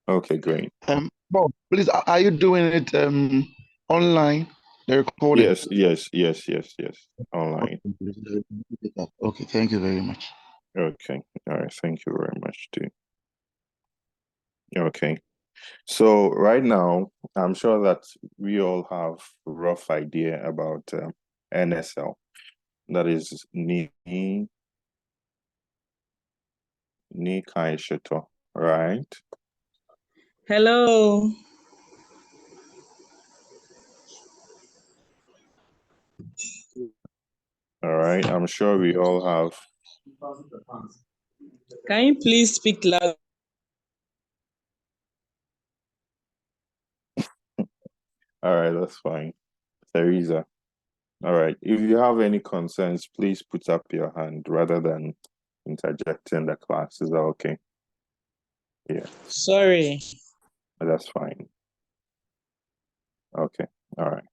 Okay, great. Bob, please, are you doing it online? The recording? Yes. Online. Okay, thank you very much. Okay. All right. Thank you very much too. Okay. So right now, I'm sure that we all have a rough idea about NSL. That is Nikai Shito, right? Hello. All right. I'm sure we all have. Can you please speak loud? All right, that's fine. Teresa. All right. If you have any concerns, please put up your hand rather than interjecting the class. Is that okay? Yeah. Sorry. That's fine. Okay. All right.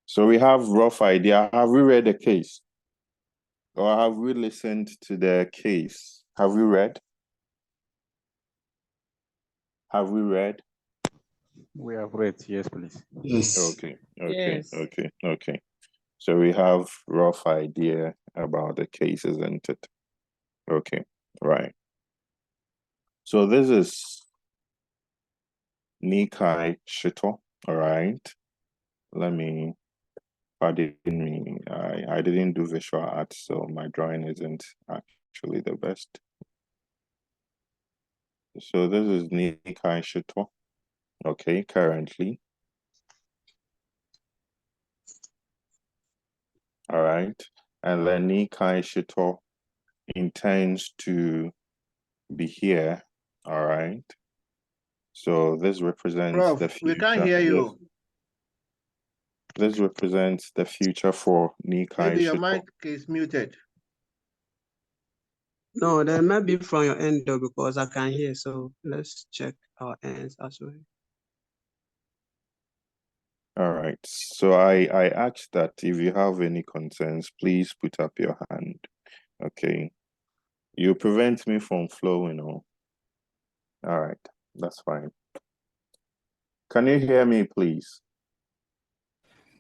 So we have rough idea. Have we read the case? Or have we listened to the case? Have we read? Have we read? We have read, yes, please. Yes. Okay. Yes. Okay. So we have rough idea about the case, isn't it? Okay. Right. So this is Nikai Shito. All right. Let me. I didn't do visual art, so my drawing isn't actually the best. So this is Nikai Shito. Okay, currently. All right. And then Nikai Shito intends to be here. All right. So this represents Prof, the future. we can't hear you. This represents the future for Nikai Maybe your Shito. mic is muted. No, that might be from your end though, because I can hear. So let's check our ends as well. All right. So I asked that if you have any concerns, please put up your hand. Okay. You prevent me from flowing on. All right. That's fine. Can you hear me, please?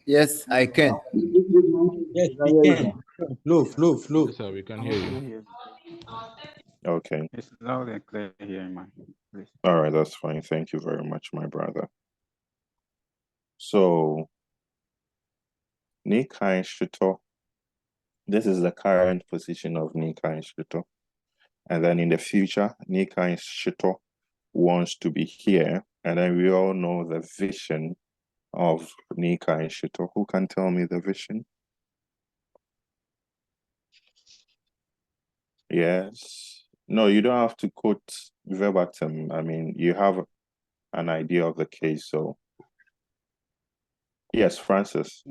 Yes, I can. Yes, we can. Flow. Yes, sir, we can hear you. Okay. It's loud and clear here, man. Please. All right. That's fine. Thank you very much, my brother. So, Nikai Shito, this is the current position of Nikai Shito. And then in the future, Nikai Shito wants to be here. And then we all know the vision of Nikai Shito. Who can tell me the vision? Yes. No, you don't have to quote verbatim. I mean, you have an idea of the case. So, yes, Francis.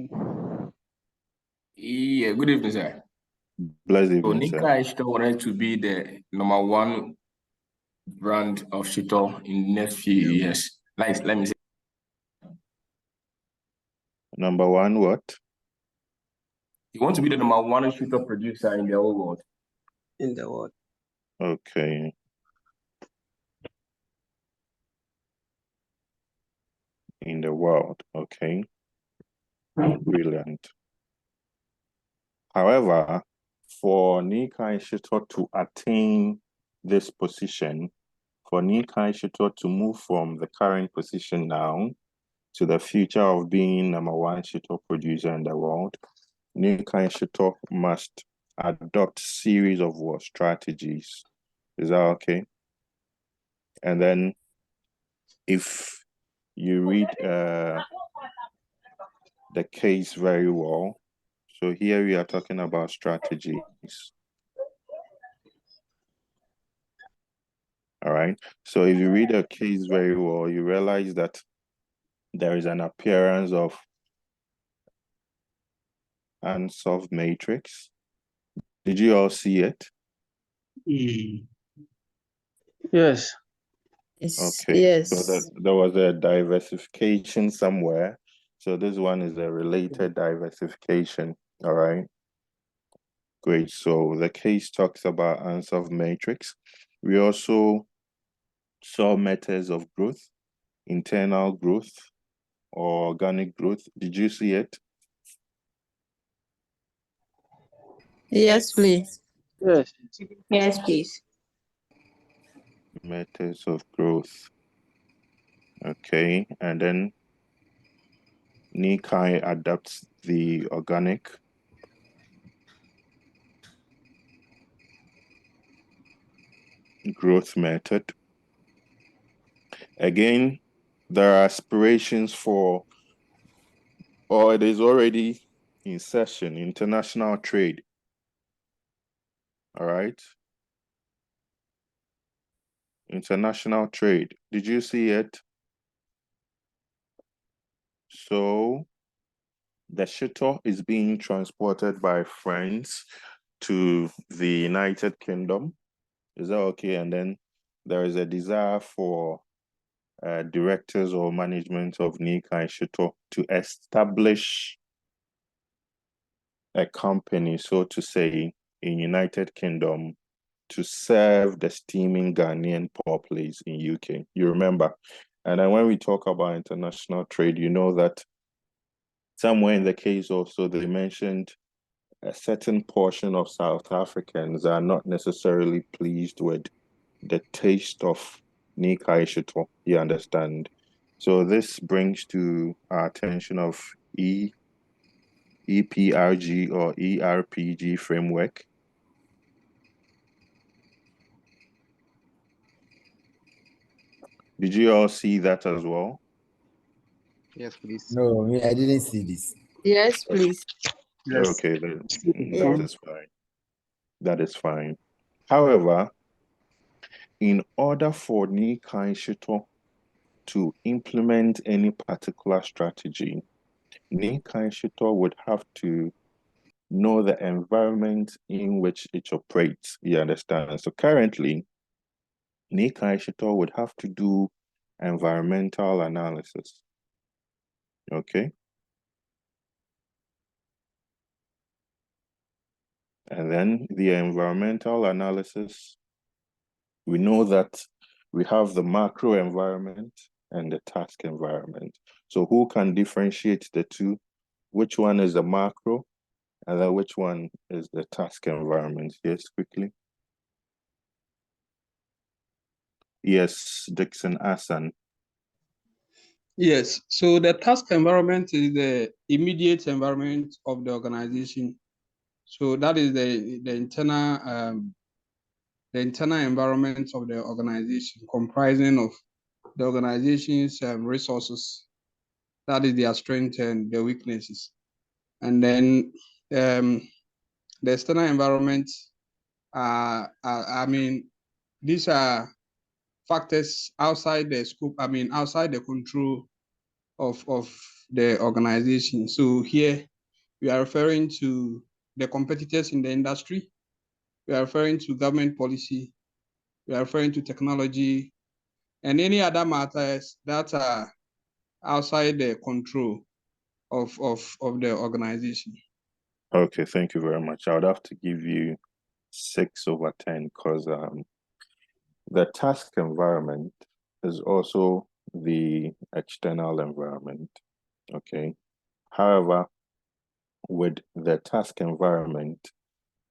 Yeah, good evening, sir. Blessed So evening, sir. Nikai Shito wanted to be the #1 brand of Shito in the next few years. Like, let me say. Number one, what? You want to be the #1 Shito producer in the whole world. In the world. Okay. In the world, okay. Brilliant. However, for Nikai Shito to attain this position, for Nikai Shito to move from the current position now to the future of being #1 Shito producer in the world, Nikai Shito must adopt series of what strategies. Is that okay? And then if you read the case very well, so here we are talking about strategies. All right. So if you read the case very well, you realize that there is an appearance of unsolved matrix. Did you all see it? Yes. Okay. Yes. So there was a diversification somewhere. So this one is a related diversification. All right. Great. So the case talks about unsolved matrix. We also soil methods of growth, internal growth, or organic growth? Did you see it? Yes, please. Yes. Yes, please. Methods of growth. Okay, and then Nikai adapts the organic. Growth method. Again, there are aspirations for, or it is already in session, international trade. All right. International trade. Did you see it? So the shuttle is being transported by friends to the United Kingdom. Is that okay? And then there is a desire for directors or management of Nikai Shuttle to establish a company, so to say, in United Kingdom to serve the steaming Ghanaian populace in UK. You remember? And then when we talk about international trade, you know that somewhere in the case also they mentioned a certain portion of South Africans are not necessarily pleased with the taste of Nikai Shuttle, you understand? So this brings to our attention of EPRG or ERPG framework. Did you all see that as well? Yes, please. No, I didn't see this. Yes, please. Yes. Okay, then Yeah. that is fine. That is fine. However, in order for Nikai Shuttle to implement any particular strategy, Nikai Shuttle would have to know the environment in which it operates. You understand? So currently, Nikai Shuttle would have to do environmental analysis. Okay. And then the environmental analysis, we know that we have the macro environment and the task environment. So who can differentiate the two? Which one is the macro and then which one is the task environment? Yes, quickly. Yes, Dixon Asan. Yes, so the task environment is the immediate environment of the organization. So that is the internal environment of the organization, comprising of the organization's resources. That is their strengths and their weaknesses. And then the external environment, these are factors outside the scope, outside the control of the organization. So here we are referring to the competitors in the industry. We are referring to government policy. We are referring to technology and any other matters that are outside the control of the organization. Okay, thank you very much. I would have to give you 6/10 because the task environment is also the external environment. Okay. However, with the task environment,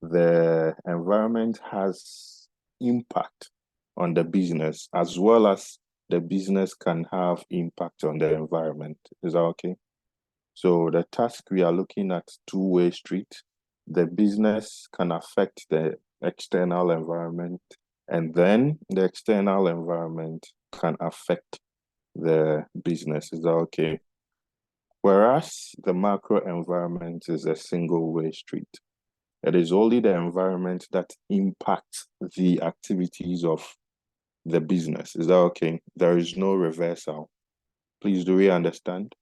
the environment has impact on the business as well as the business can have impact on the environment. Is that okay? So the task we are looking at two-way street. The business can affect the external environment, and then the external environment can affect the business. Is that okay? Whereas the macro environment is a single-way street. It is only the environment that impacts the activities of the business. Is that okay? There is no reversal. Please, do we understand?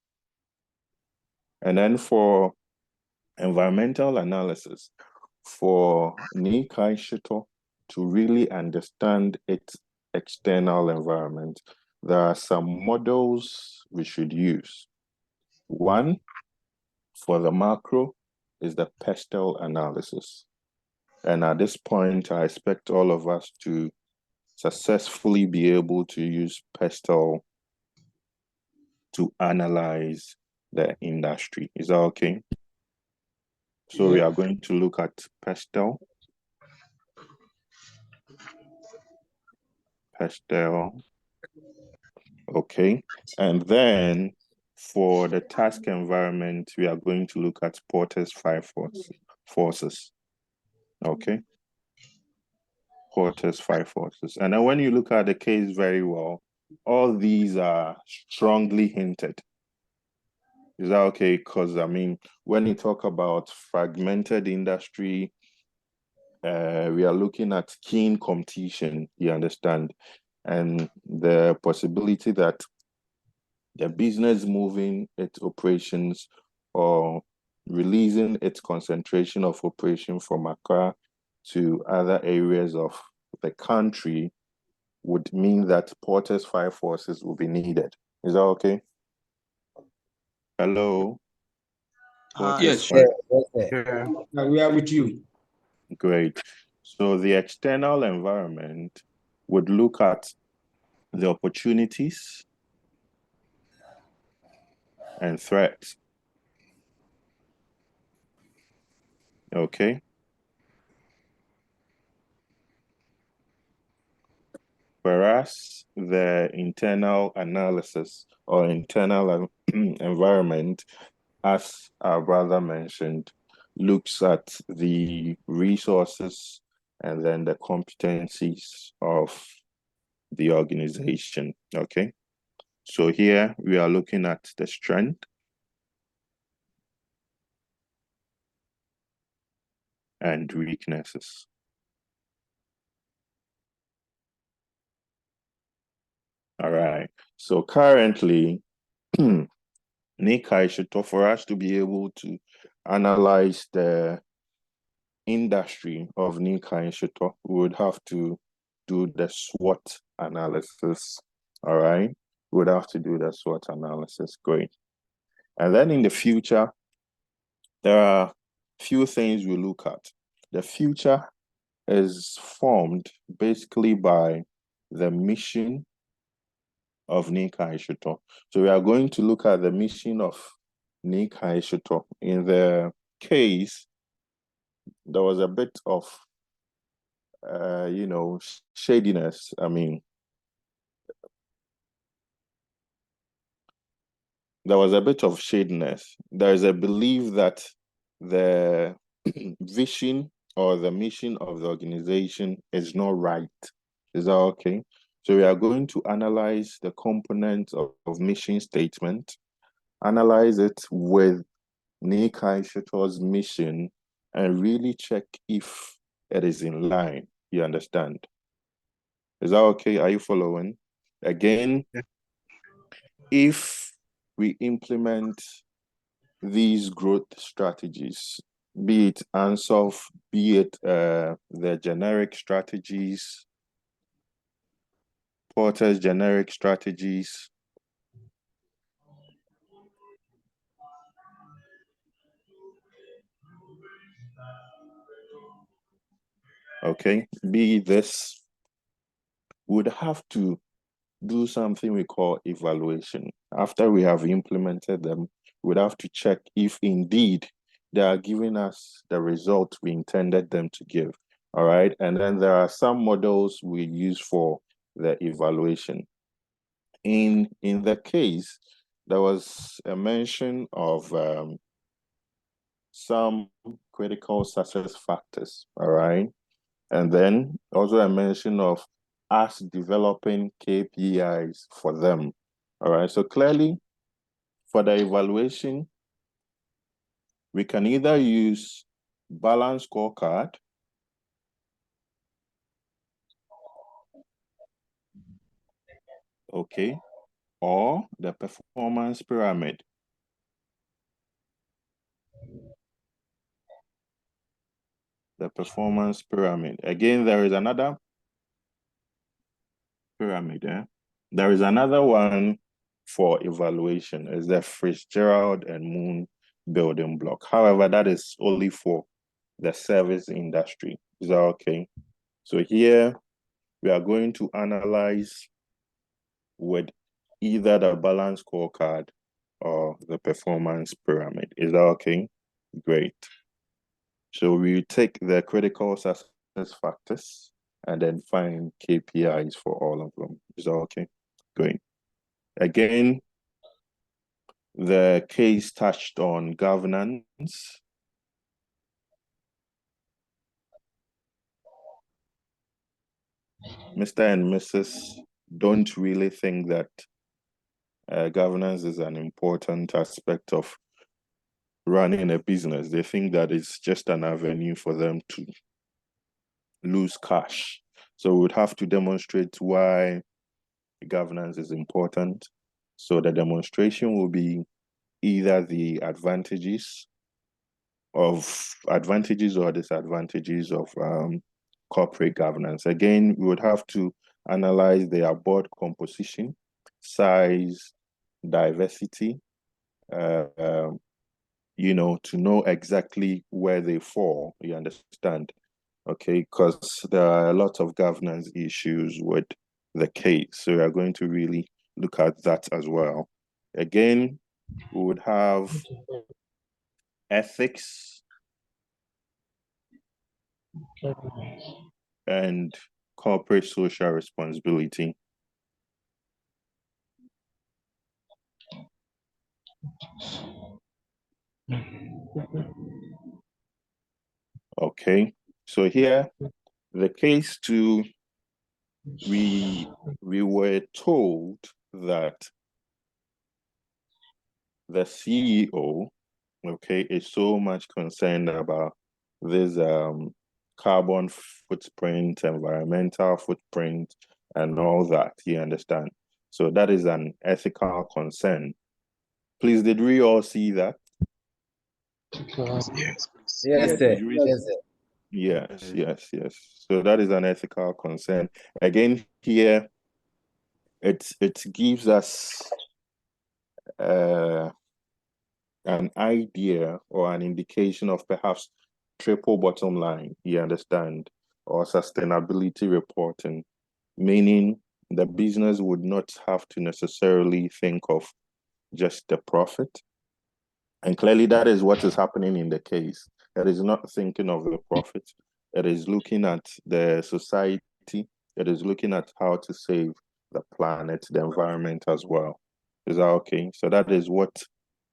And then for environmental analysis, for Nikai Shuttle to really understand its external environment, there are some models we should use. One, for the macro, is the pestle analysis. And at this point, I expect all of us to successfully be able to use PESTEL to analyze the industry. Is that okay? So we are going to look at PESTEL. PESTEL. Okay. And then for the task environment, we are going to look at Porter's 5 forces. Okay. Porter's 5 forces. And then when you look at the case very well, all these are strongly hinted. Is that okay? Because I mean, when you talk about fragmented industry, we are looking at keen competition, you understand, and the possibility that the business moving its operations or releasing its concentration of operation from Accra to other areas of the country would mean that Porter's 5 forces will be needed. Is that okay? Hello? Yes. Yes, sir. Yeah. We are with you. Great. So the external environment would look at the opportunities and threats. Okay. Whereas the internal analysis or internal environment, as our brother mentioned, looks at the resources and then the competencies of the organization. Okay. So here we are looking at the strength and weaknesses. All right. So currently, Nika, for us to be able to analyze the industry of Nika, we would have to do the SWOT analysis. All right. We would have to do the SWOT analysis. Great. And then in the future, there are few things we look at. The future is formed basically by the mission of Nika Ishuto. So we are going to look at the mission of Nika Ishuto. In the case, there was a bit of, shadiness. I mean, there was a bit of shadiness. There is a belief that the vision or the mission of the organization is not right. Is that okay? So we are going to analyze the components of mission statement, analyze it with Nikai Shuto's mission, and really check if it is in line. You understand? Is that okay? Are you following? Again, if we implement these growth strategies, be it ANSOF, be it the generic strategies, Porter's generic strategies, okay, be this, would have to do something we call evaluation. After we have implemented them, we'd have to check if indeed they are giving us the result we intended them to give. All right. And then there are some models we use for the evaluation. In the case, there was a mention of some critical success factors. All right. And then also a mention of us developing KPIs for them. All right. So clearly, for the evaluation, we can either use balance scorecard, okay, or the performance pyramid. The performance pyramid. Again, there is another pyramid. There is another one for evaluation. It's the Fitzgerald and Moon building block. However, that is only for the service industry. Is that okay? So here we are going to analyze with either the balance scorecard or the performance pyramid. Is that okay? Great. So we take the critical success factors and then find KPIs for all of them. Is that okay? Great. Again, the case touched on governance. Mr. and Mrs. don't really think that governance is an important aspect of running a business. They think that it's just an avenue for them to lose cash. So we would have to demonstrate why governance is important. So the demonstration will be either the advantages or disadvantages of corporate governance. Again, we would have to analyze their board composition, size, diversity, you know, to know exactly where they fall, you understand? Okay, because there are a lot of governance issues with the case. So we are going to really look at that as well. Again, we would have ethics and corporate social responsibility. Okay, so here, the case two, we were told that the CEO, okay, is so much concerned about this carbon footprint, environmental footprint, and all that, you understand? So that is an ethical concern. Please, did we all see that? Yes, please. Yes, sir. Did we- Yes, sir. Yes. So that is an ethical concern. Again, here, it gives us an idea or an indication of perhaps triple bottom line, you understand, or sustainability reporting, meaning the business would not have to necessarily think of just the profit. And clearly that is what is happening in the case. It is not thinking of the profit. It is looking at the society. It is looking at how to save the planet, the environment as well. Is that okay? So that is what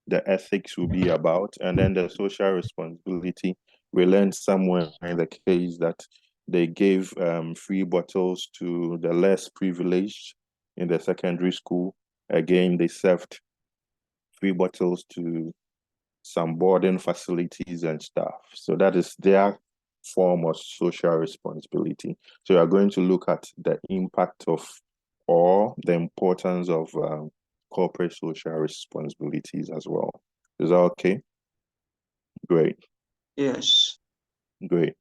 the ethics will be about. And then the social responsibility, we learned somewhere in the case that they gave free bottles to the less privileged in the secondary school. Again, they served free bottles to some boarding facilities and stuff. So that is their form of social responsibility. So we are going to look at the impact of or the importance of corporate social responsibilities as well. Is that okay? Great. Yes. Great.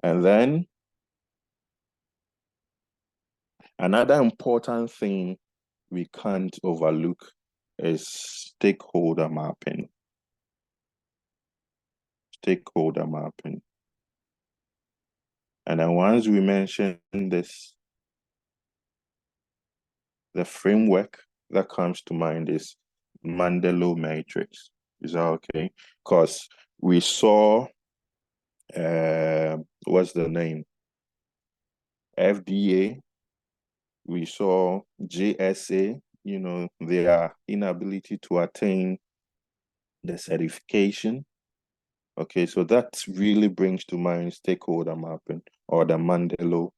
And then another important thing we can't overlook is stakeholder mapping. Stakeholder mapping. And then once we mention this, the framework that comes to mind is Mandela matrix. Is that okay? Because we saw, what's the name? FDA, we saw JSA, you know, their inability to attain the certification. Okay, so that really brings to mind stakeholder mapping or the Mandela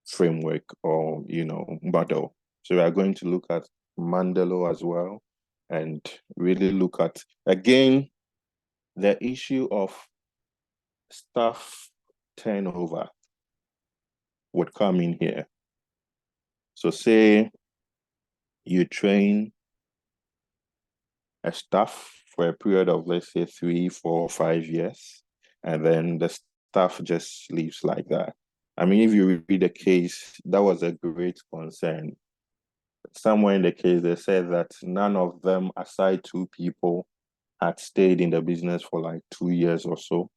framework or, you know, model. So we are going to look at Mandela as well and really look at, again, the issue of staff turnover would come in here. So say you train a staff for a period of, let's say, 3, 4, 5 years, and then the staff just leaves like that. I mean, if you read the case, that was a great concern. Somewhere in the case, they said that none of them, aside 2 people, had stayed in the business for like 2 years or so.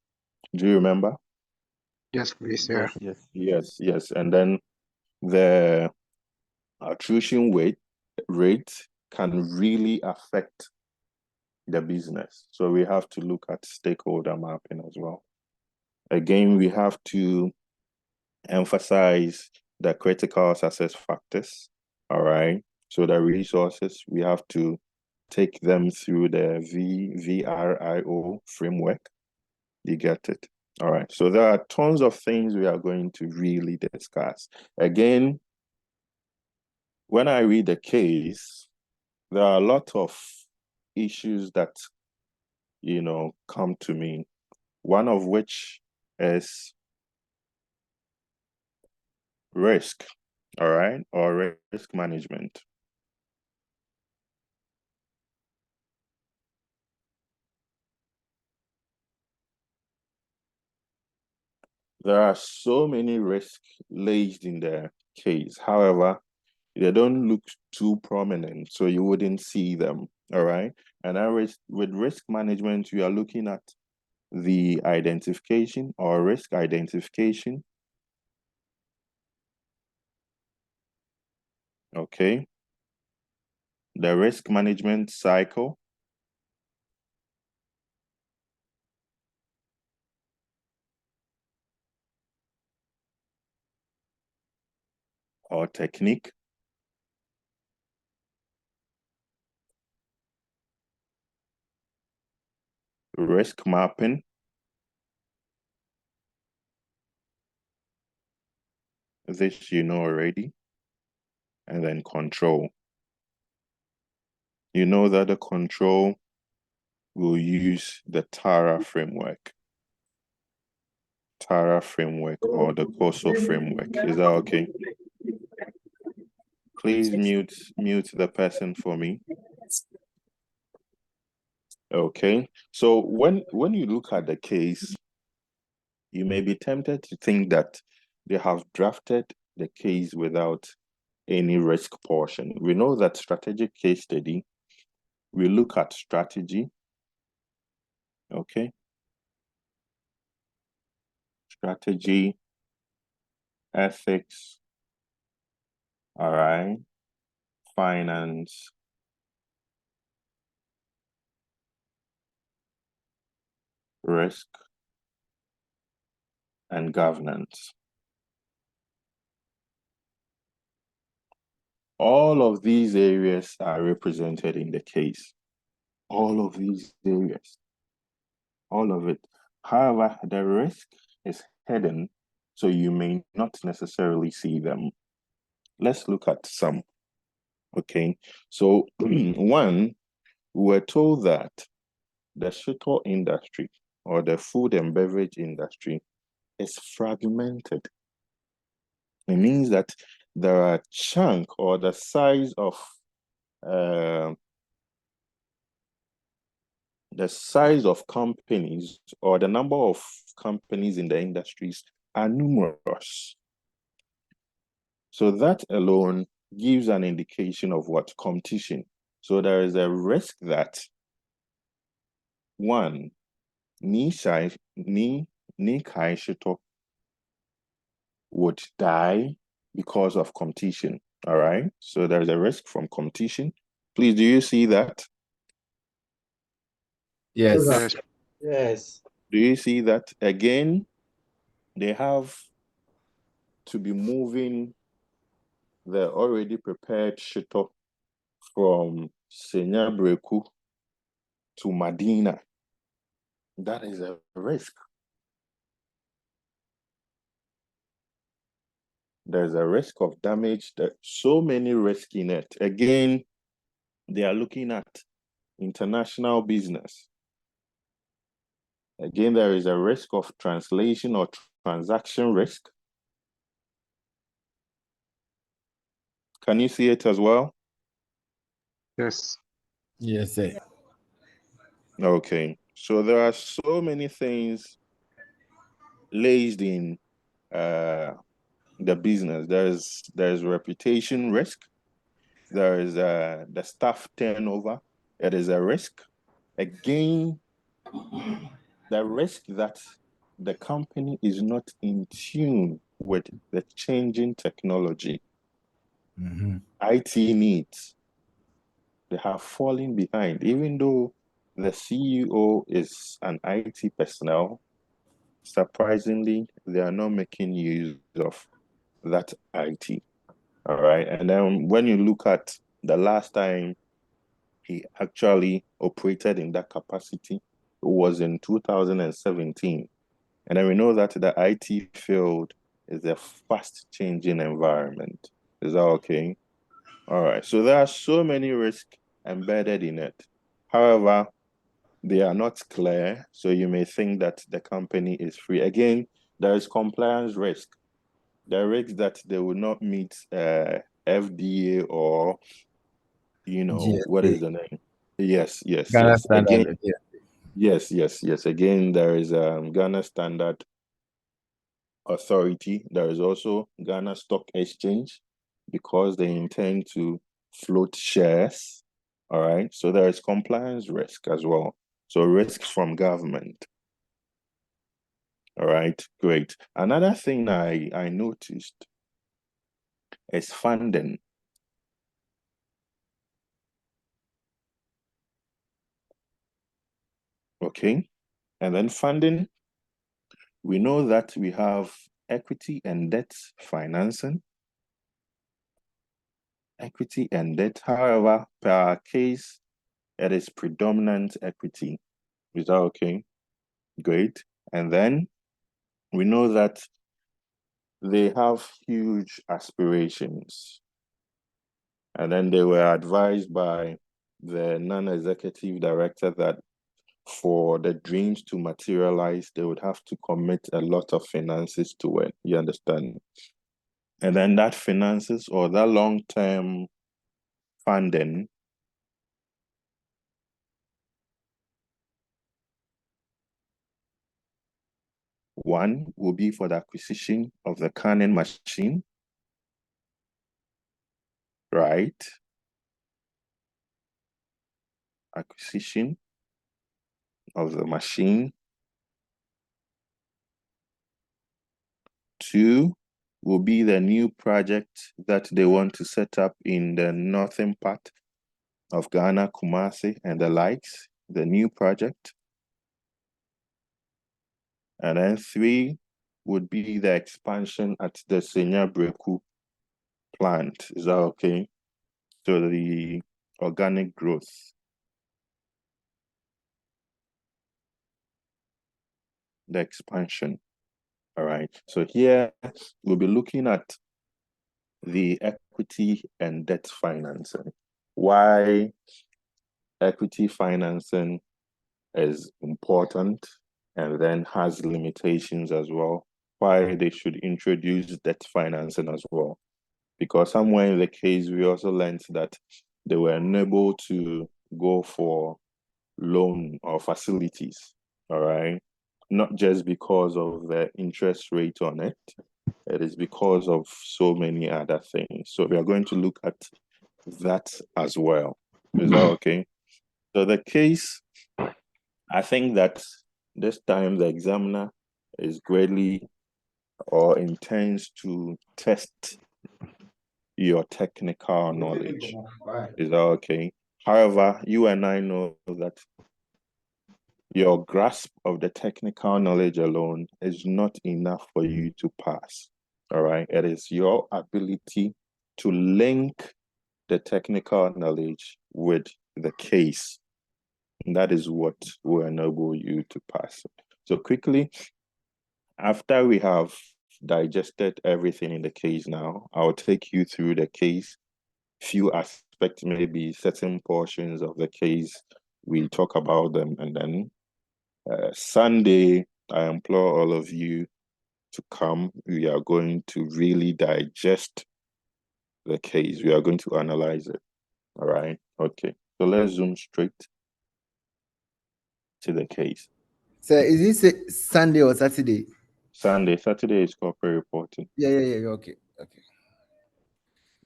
Do you remember? Yes, please. Yeah. Yes. And then the attrition rate can really affect the business. So we have to look at stakeholder mapping as well. Again, we have to emphasize the critical success factors, all right? So the resources, we have to take them through the VRIO framework. You get it? All right, so there are tons of things we are going to really discuss. Again, when I read the case, there are a lot of issues that, you know, come to me. One of which is risk, all right, or risk management. There are so many risks laid in the case. However, they don't look too prominent, so you wouldn't see them, all right? And with risk management, you are looking at the identification or risk identification, okay? The risk management cycle, or technique, risk mapping, this you know already, and then control. You know that the control will use the TARA framework. TARA framework or the COSO framework. Is that okay? Please mute the person for me. Okay. So when you look at the case, you may be tempted to think that they have drafted the case without any risk portion. We know that strategic case study, we look at strategy, okay? Strategy, ethics, all right, finance, risk, and governance. All of these areas are represented in the case. All of these areas, all of it. However, the risk is hidden, so you may not necessarily see them. Let's look at some, okay? So one, we're told that the sugar industry or the food and beverage industry is fragmented. It means that there are chunk or the size of companies or the number of companies in the industries are numerous. So that alone gives an indication of what competition. So there is a risk that one, Nikai Shito would die because of competition. All right. So there's a risk from competition. Please, do you see that? Yes. Yes. Do you see that? Again, they have to be moving the already prepared shito from Senyabreku to Medina. That is a risk. There's a risk of damage. There's so many risks in it. Again, they are looking at international business. Again, there is a risk of translation or transaction risk. Can you see it as well? Yes. Yes, sir. Okay. So there are so many things laid in the business. There's reputation risk. There is the staff turnover. It is a risk. Again, the risk that the company is not in tune with the changing technology, Mhm. IT needs, they have fallen behind. Even though the CEO is an IT personnel, surprisingly, they are not making use of that IT. All right. And then when you look at the last time he actually operated in that capacity, it was in 2017. And then we know that the IT field is a fast-changing environment. Is that okay? All right. So there are so many risks embedded in it. However, they are not clear. So you may think that the company is free. Again, there is compliance risk. The risk that they will not meet FDA or, what GSA. is the name? Yes. Ghana Again, standard. Yeah. yes. Again, there is Ghana Standard Authority. There is also Ghana Stock Exchange because they intend to float shares. All right. So there is compliance risk as well. So risks from government. All right, great. Another thing I noticed is funding. Okay. And then funding, we know that we have equity and debt financing. Equity and debt, however, per our case, it is predominant equity. Is that okay? Great. And then we know that they have huge aspirations. And then they were advised by the non-executive director that for the dreams to materialize, they would have to commit a lot of finances to it. You understand? And then that finances or that long-term funding one will be for the acquisition of the canning machine, right? Acquisition of the machine. 2 will be the new project that they want to set up in the northern part of Ghana, Kumasi, and the likes, the new project. And then 3 would be the expansion at the Senya Breku plant. Is that okay? So the organic growth. The expansion. All right. So here we'll be looking at the equity and debt financing. Why equity financing is important and then has limitations as well. Why they should introduce debt financing as well. Because somewhere in the case, we also learned that they were unable to go for loan or facilities, all right? Not just because of the interest rate on it, it is because of so many other things. So we are going to look at that as well. Is that okay? So the case, I think that this time the examiner is greatly or intends to test your technical knowledge. Is that okay? However, you and I know that your grasp of the technical knowledge alone is not enough for you to pass. All right. It is your ability to link the technical knowledge with the case. And that is what will enable you to pass. So quickly, after we have digested everything in the case now, I'll take you through the case, few aspects, maybe certain portions of the case, we talk about them, and then Sunday, I implore all of you to come. We are going to really digest the case. We are going to analyze it. All right. Okay. So let's zoom straight to the case. So is this Sunday or Saturday? Sunday. Saturday is corporate reporting. Yeah. Okay.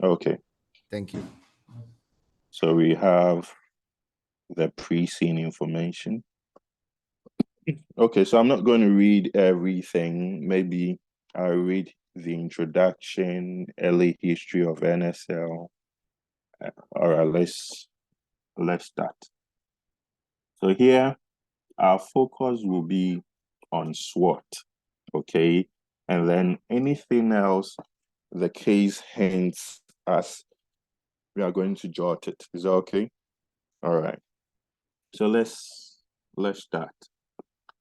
Okay. Thank you. So we have the Preseen information. Okay, so I'm not going to read everything. Maybe I'll read the introduction, early history of NSL. All right, let's start. So here, our focus will be on SWOT, okay? And then anything else the case hints us, we are going to jot it. Is that okay? All right. So let's start.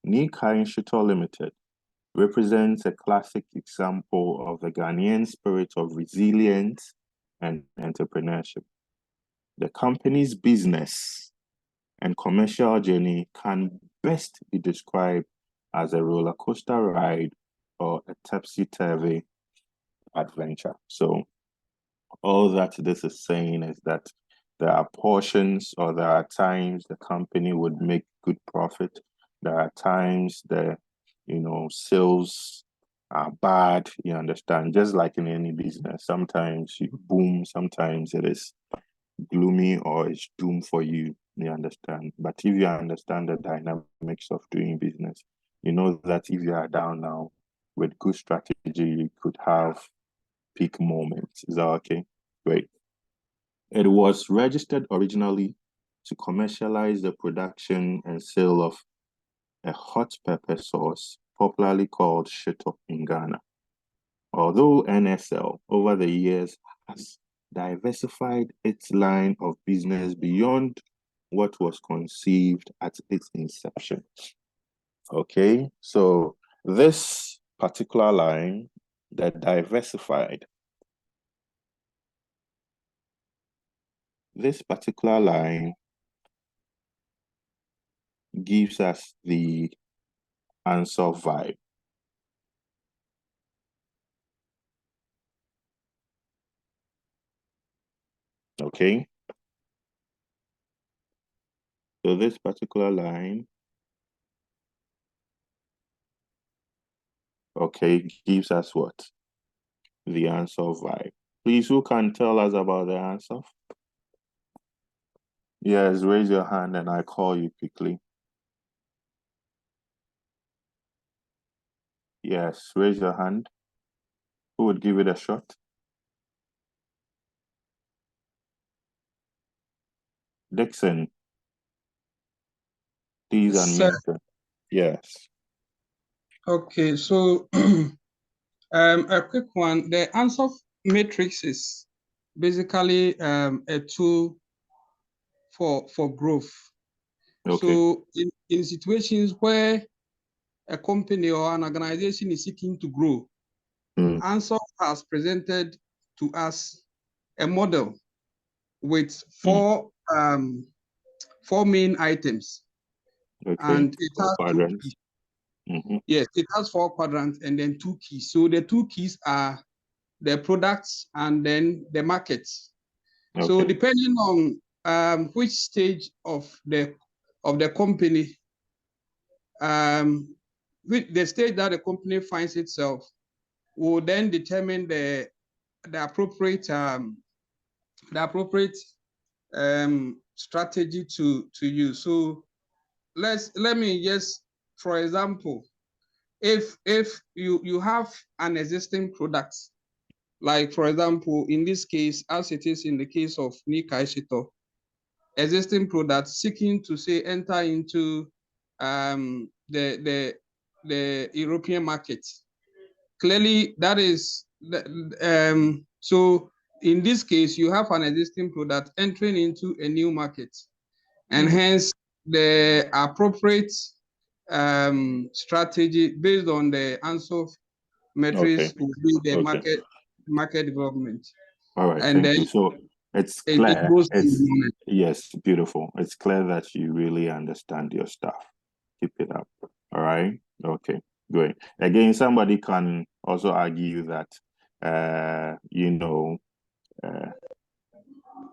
Nicai Shito Limited represents a classic example of the Ghanaian spirit of resilience and entrepreneurship. The company's business and commercial journey can best be described as a roller coaster ride or a topsy-turvy adventure. So all that this is saying is that there are portions or there are times the company would make good profit. There are times the sales are bad, you understand, just like in any business. Sometimes you boom, sometimes it is gloomy or it's doom for you, you understand. But if you understand the dynamics of doing business, you know that if you are down now, with good strategy, you could have peak moments. Is that okay? Great. It was registered originally to commercialize the production and sale of a hot pepper sauce, popularly called Shito in Ghana. Although NSL over the years has diversified its line of business beyond what was conceived at its inception. Okay, so this particular line, that diversified, this particular line gives us the answer vibe. Okay. So this particular line, okay, gives us what? The answer vibe. Please, who can tell us about the answer? Yes, raise your hand and I call you quickly. Yes, raise your hand. Who would give it a shot? Dixon. Please unmute. Yes. Okay, so a quick one. The answer matrix is basically a tool for growth. Okay. So in situations where a company or an organization is seeking to grow, Answer has presented to us a model with four main items. Okay. And it has two keys. Yes, it has 4 quadrants and then 2 keys. So the 2 keys are the products and then the markets. Okay. So depending on which stage of the company, with the stage that the company finds itself, will then determine the appropriate strategy to use. So let me just, for example, if you have an existing product, like for example, in this case, as it is in the case of Nicai Shito, existing product seeking to say enter into the European market. Clearly, that is so. In this case, you have an existing product entering into a new market, and hence the appropriate strategy based on the answer metrics will be the market development. All right, and thank you. So it's clear. Yes, beautiful. It's clear that you really understand your stuff. Keep it up. All right. Okay, great. Again, somebody can also argue that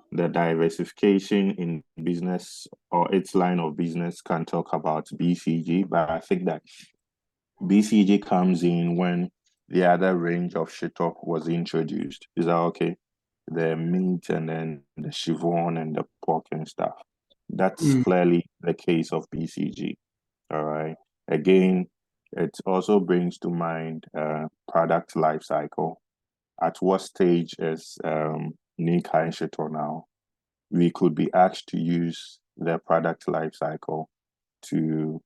the diversification in business or its line of business can talk about BCG, but I think that BCG comes in when the other range of shito was introduced. Is that okay? The meat and then the chivon and the pork and stuff. That's clearly the case of BCG. All right. Again, It also brings to mind product life cycle. At what stage is Nikai Shito now? We could be asked to use the product life cycle to,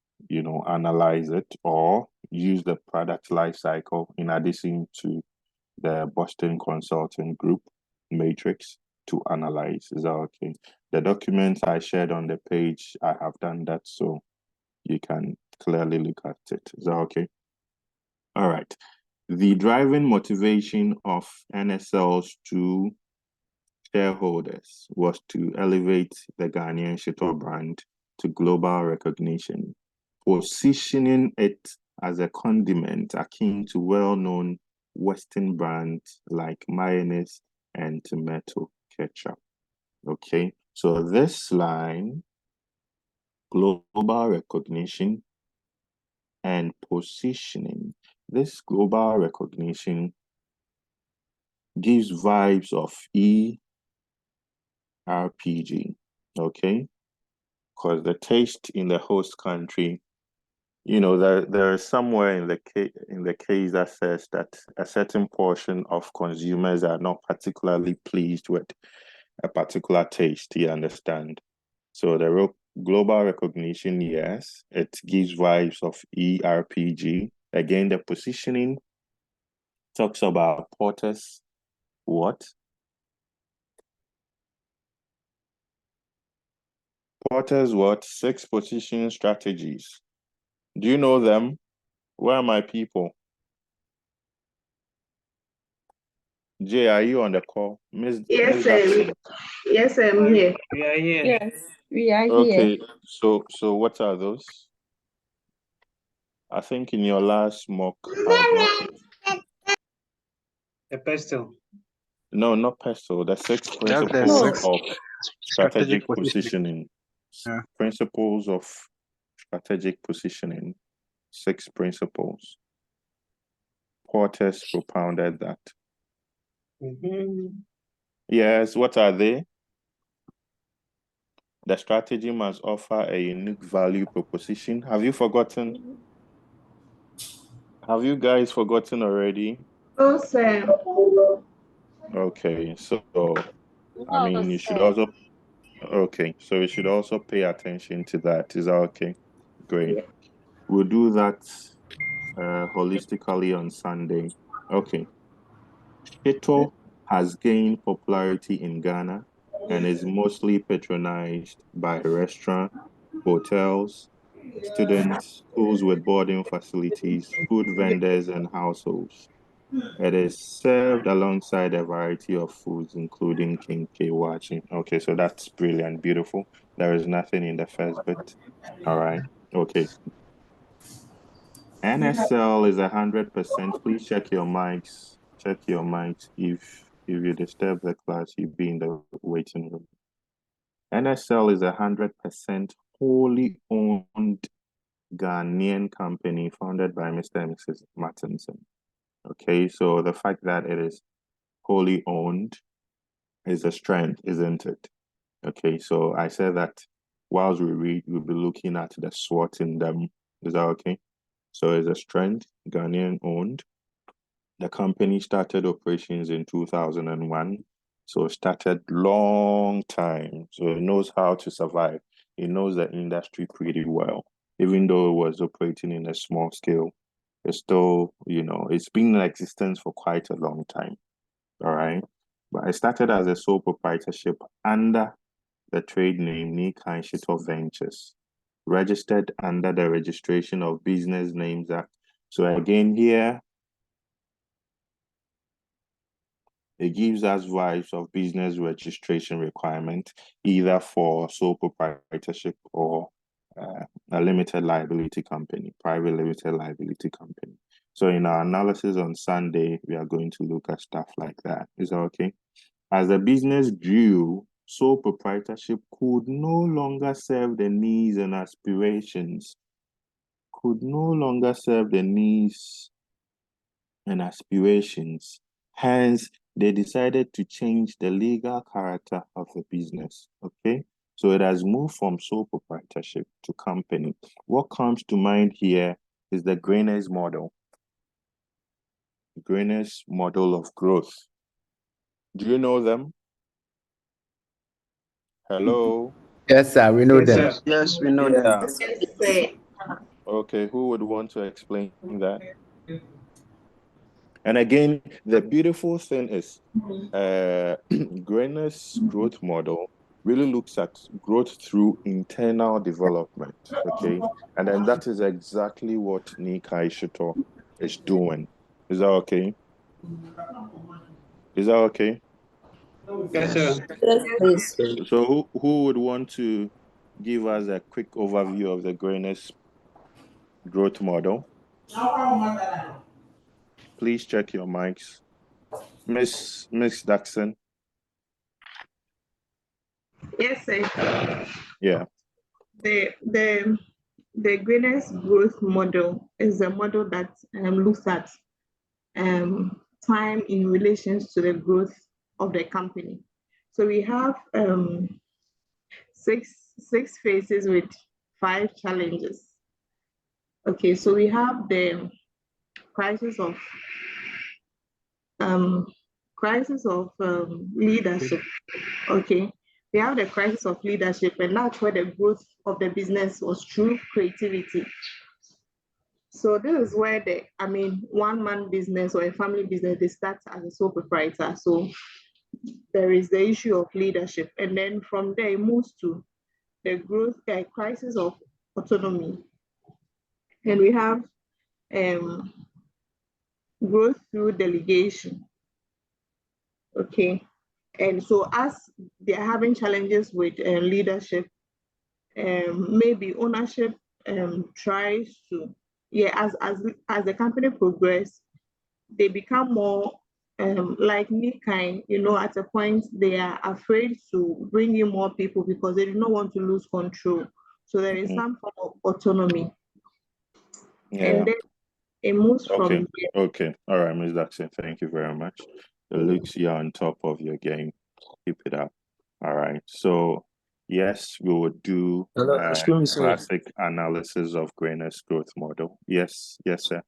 analyze it, or use the product life cycle in addition to the Boston Consulting Group matrix to analyze. Is that okay? The documents I shared on the page, I have done that, so you can clearly look at it. Is that okay? All right. The driving motivation of NSL's two shareholders was to elevate the Ghanaian Shito brand to global recognition, positioning it as a condiment akin to well-known Western brands like mayonnaise and tomato ketchup. Okay, so this line, global recognition and positioning, this global recognition gives vibes of RPG, okay? Because the taste in the host country, there is somewhere in the case that says that a certain portion of consumers are not particularly pleased with a particular taste. You understand? So the global recognition, yes, it gives vibes of ERPG. Again, the positioning talks about Porter's what? Porter's what? 6 position strategies. Do you know them? Where are my people? Jay, are you on the call? Yes, sir. Yes, I'm here. We are here. Yes, we are here. Okay, so what are those? I think in your last mock, I've not. The pestle. No, not pestle. The 6 Just the principles six of strategic strategic positioning. positioning. Yeah. Principles of strategic positioning. 6 principles. Portes propounded that. Yes, what are they? The strategy must offer a unique value proposition. Have you forgotten? Have you guys forgotten already? Oh, sir. Okay, so I mean, you should also. Okay, so we should also pay attention to that. Is that okay? Great. We'll do that holistically on Sunday. Okay. Shito has gained popularity in Ghana and is mostly patronized by restaurants, hotels, students, schools with boarding facilities, food vendors, and households. It is served alongside a variety of foods, including kinke wachi. Okay, so that's brilliant, beautiful. There is nothing in the first bit. All right. Okay. NSL is 100%. Please check your mics. Check your mics. If you disturb the class, you'll be in the waiting room. NSL is 100% wholly owned Ghanaian company founded by Mr. and Mrs. Martinson. Okay, so the fact that it is wholly owned is a strength, isn't it? Okay, so I said that whilst we read, we'll be looking at the SWOT in them. Is that okay? So it's a strength, Ghanaian owned. The company started operations in 2001. So it started long time. So it knows how to survive. It knows the industry pretty well. Even though it was operating in a small scale, it's still, it's been in existence for quite a long time. All right. But I started as a sole proprietorship under the trade name Nikai Shito Ventures, registered under the Registration of Business Names Act. So again, here, it gives us vibes of business registration requirement, either for sole proprietorship or a limited liability company, private limited liability company. So in our analysis on Sunday, we are going to look at stuff like that. Is that okay? As the business grew, sole proprietorship could no longer serve the needs and aspirations, Hence, they decided to change the legal character of the business, okay? So it has moved from sole proprietorship to company. What comes to mind here is the Grainer's model. Grainer's model of growth. Do you know them? Hello? Yes, sir. We know Yes, them. sir. Yes, we know that. Yes, sir. Okay, who would want to explain that? And again, the beautiful thing is Grainer's growth model really looks at growth through internal development, okay? And then that is exactly what Nikai Shito is doing. Is that okay? Is that okay? Yes, sir. Yes, please. So who would want to give us a quick overview of the Grainer's growth model? Please check your mics. Miss Daxon. Yes, sir. Yeah. The Grainer's growth model is a model that looks at time in relation to the growth of the company. So we have six phases with 5 challenges. Okay, so we have the crisis of leadership. Okay, we have the crisis of leadership, and that's where the growth of the business was through creativity. So this is where one-man business or a family business, they start as a sole proprietor. So there is the issue of leadership, and then from there it moves to the growth crisis of autonomy, and we have growth through delegation. Okay, and so as they're having challenges with leadership, maybe ownership tries to, as the company progress, they become more like Nikai, at a point they are afraid to bring in more people because they do not want to lose control. So there is some form of autonomy. Yeah. And then it moves Okay. from there. Okay. All right, Ms. Daxon, thank you very much. It looks you're on top of your game. Keep it up. All right. So yes, we would do Excuse me, sir. classic analysis of Grainer's growth model. Yes, sir.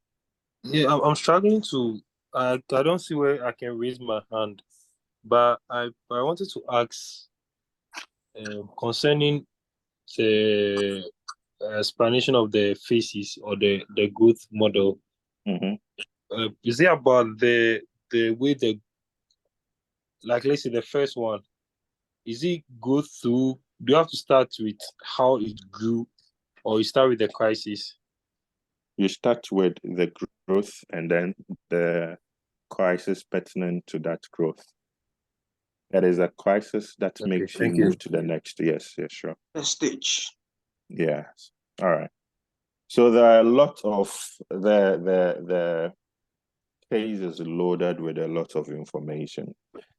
Yeah, I'm struggling to. I don't see where I can raise my hand, but I wanted to ask concerning the explanation of the phases or the growth model. Is it about the way like let's say the first one, is it go through? Do you have to start with how it grew, or you start with the crisis? You start with the growth and then the crisis pertinent to that growth. That is a crisis that makes you move to the next. Yes, sure. The stage. Yes. All right. So there are a lot of the page is loaded with a lot of information,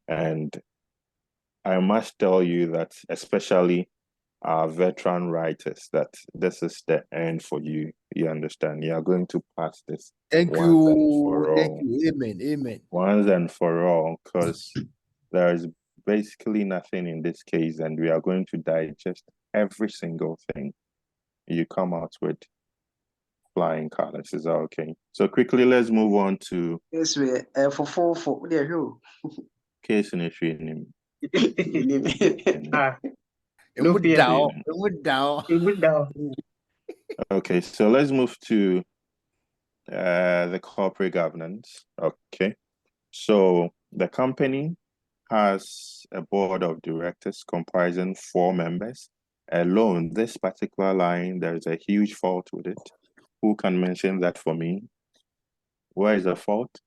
and I must tell you that, especially our veteran writers, that this is the end for you. You understand? You are going to pass this. Thank you. Thank you. Amen. Amen. Once and for all, because there is basically nothing in this case, and we are going to digest every single thing. You come out with flying colors. Is that okay? So quickly, let's move on to Yes, we for there you. case in a training. No fear. Down. Okay, so let's move to the corporate governance. Okay, so the company has a board of directors comprising 4 members. Alone, this particular line, there is a huge fault with it. Who can mention that for me? Where is the fault?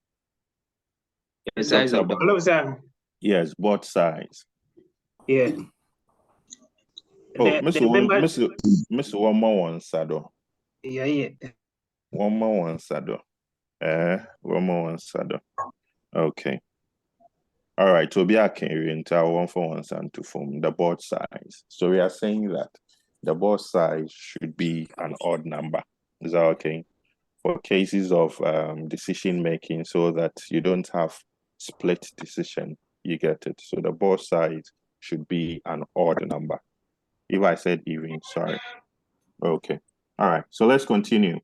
The size of the Hello, Sam. Yes, board size. Yeah. Oh, The Mr. One more one sado. Yeah. One more one sado. One more one sado. Okay. All right, so we are carrying into 1 for 1 and 2 from the board size. So we are saying that the board size should be an odd number. Is that okay? For cases of decision making, so that you don't have split decision, you get it. So the board size should be an odd number. If I said even, sorry. Okay. All right. So let's continue.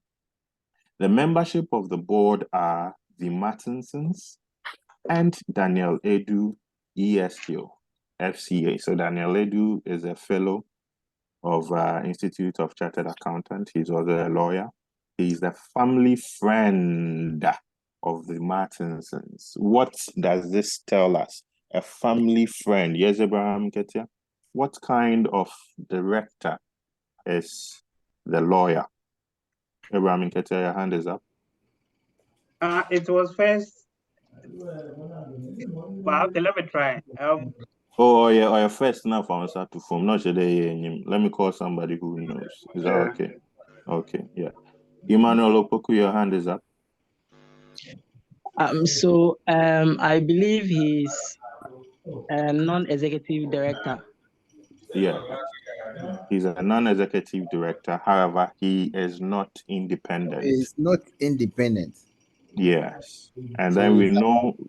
The membership of the board are the Martinsons and Daniel Edu, ESQ, FCA. So Daniel Edu is a fellow of Institute of Chartered Accountants. He's also a lawyer. He's the family friend of the Martinsons. What does this tell us? A family friend. Yes, Abraham Ketia. What kind of director is the lawyer? Abraham Ketia, your hand is up. It was first. Well, okay, let me try. Oh yeah, or your first now for answer to form. Not today. Let me call somebody who knows. Is that okay? Okay, yeah. Emmanuel Opoku, your hand is up. I believe he's a non-executive director. Yeah, he's a non-executive director. However, he is not independent. He's not independent. Yes, and So then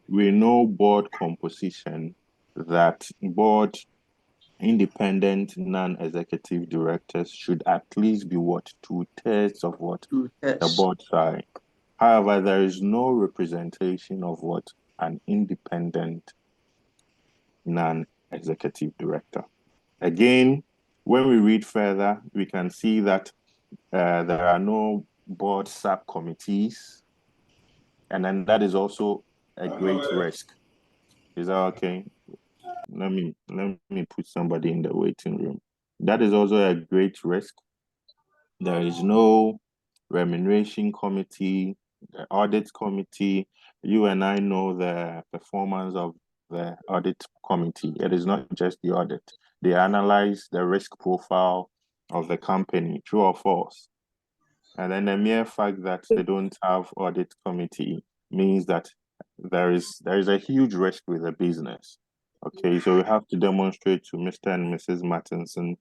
we know board composition, that board independent non-executive directors should at least be what, 2/3 of what the board size. However, there is no representation of what an independent non-executive director. Again, when we read further, we can see that there are no board subcommittees, and then that is also a great risk. Is that okay? Let me put somebody in the waiting room. That is also a great risk. There is no remuneration committee, the audit committee. You and I know the performance of the audit committee. It is not just the audit. They analyze the risk profile of the company, true or false. And then the mere fact that they don't have audit committee means that there is a huge risk with the business. Okay, so we have to demonstrate to Mr. and Mrs. Martinson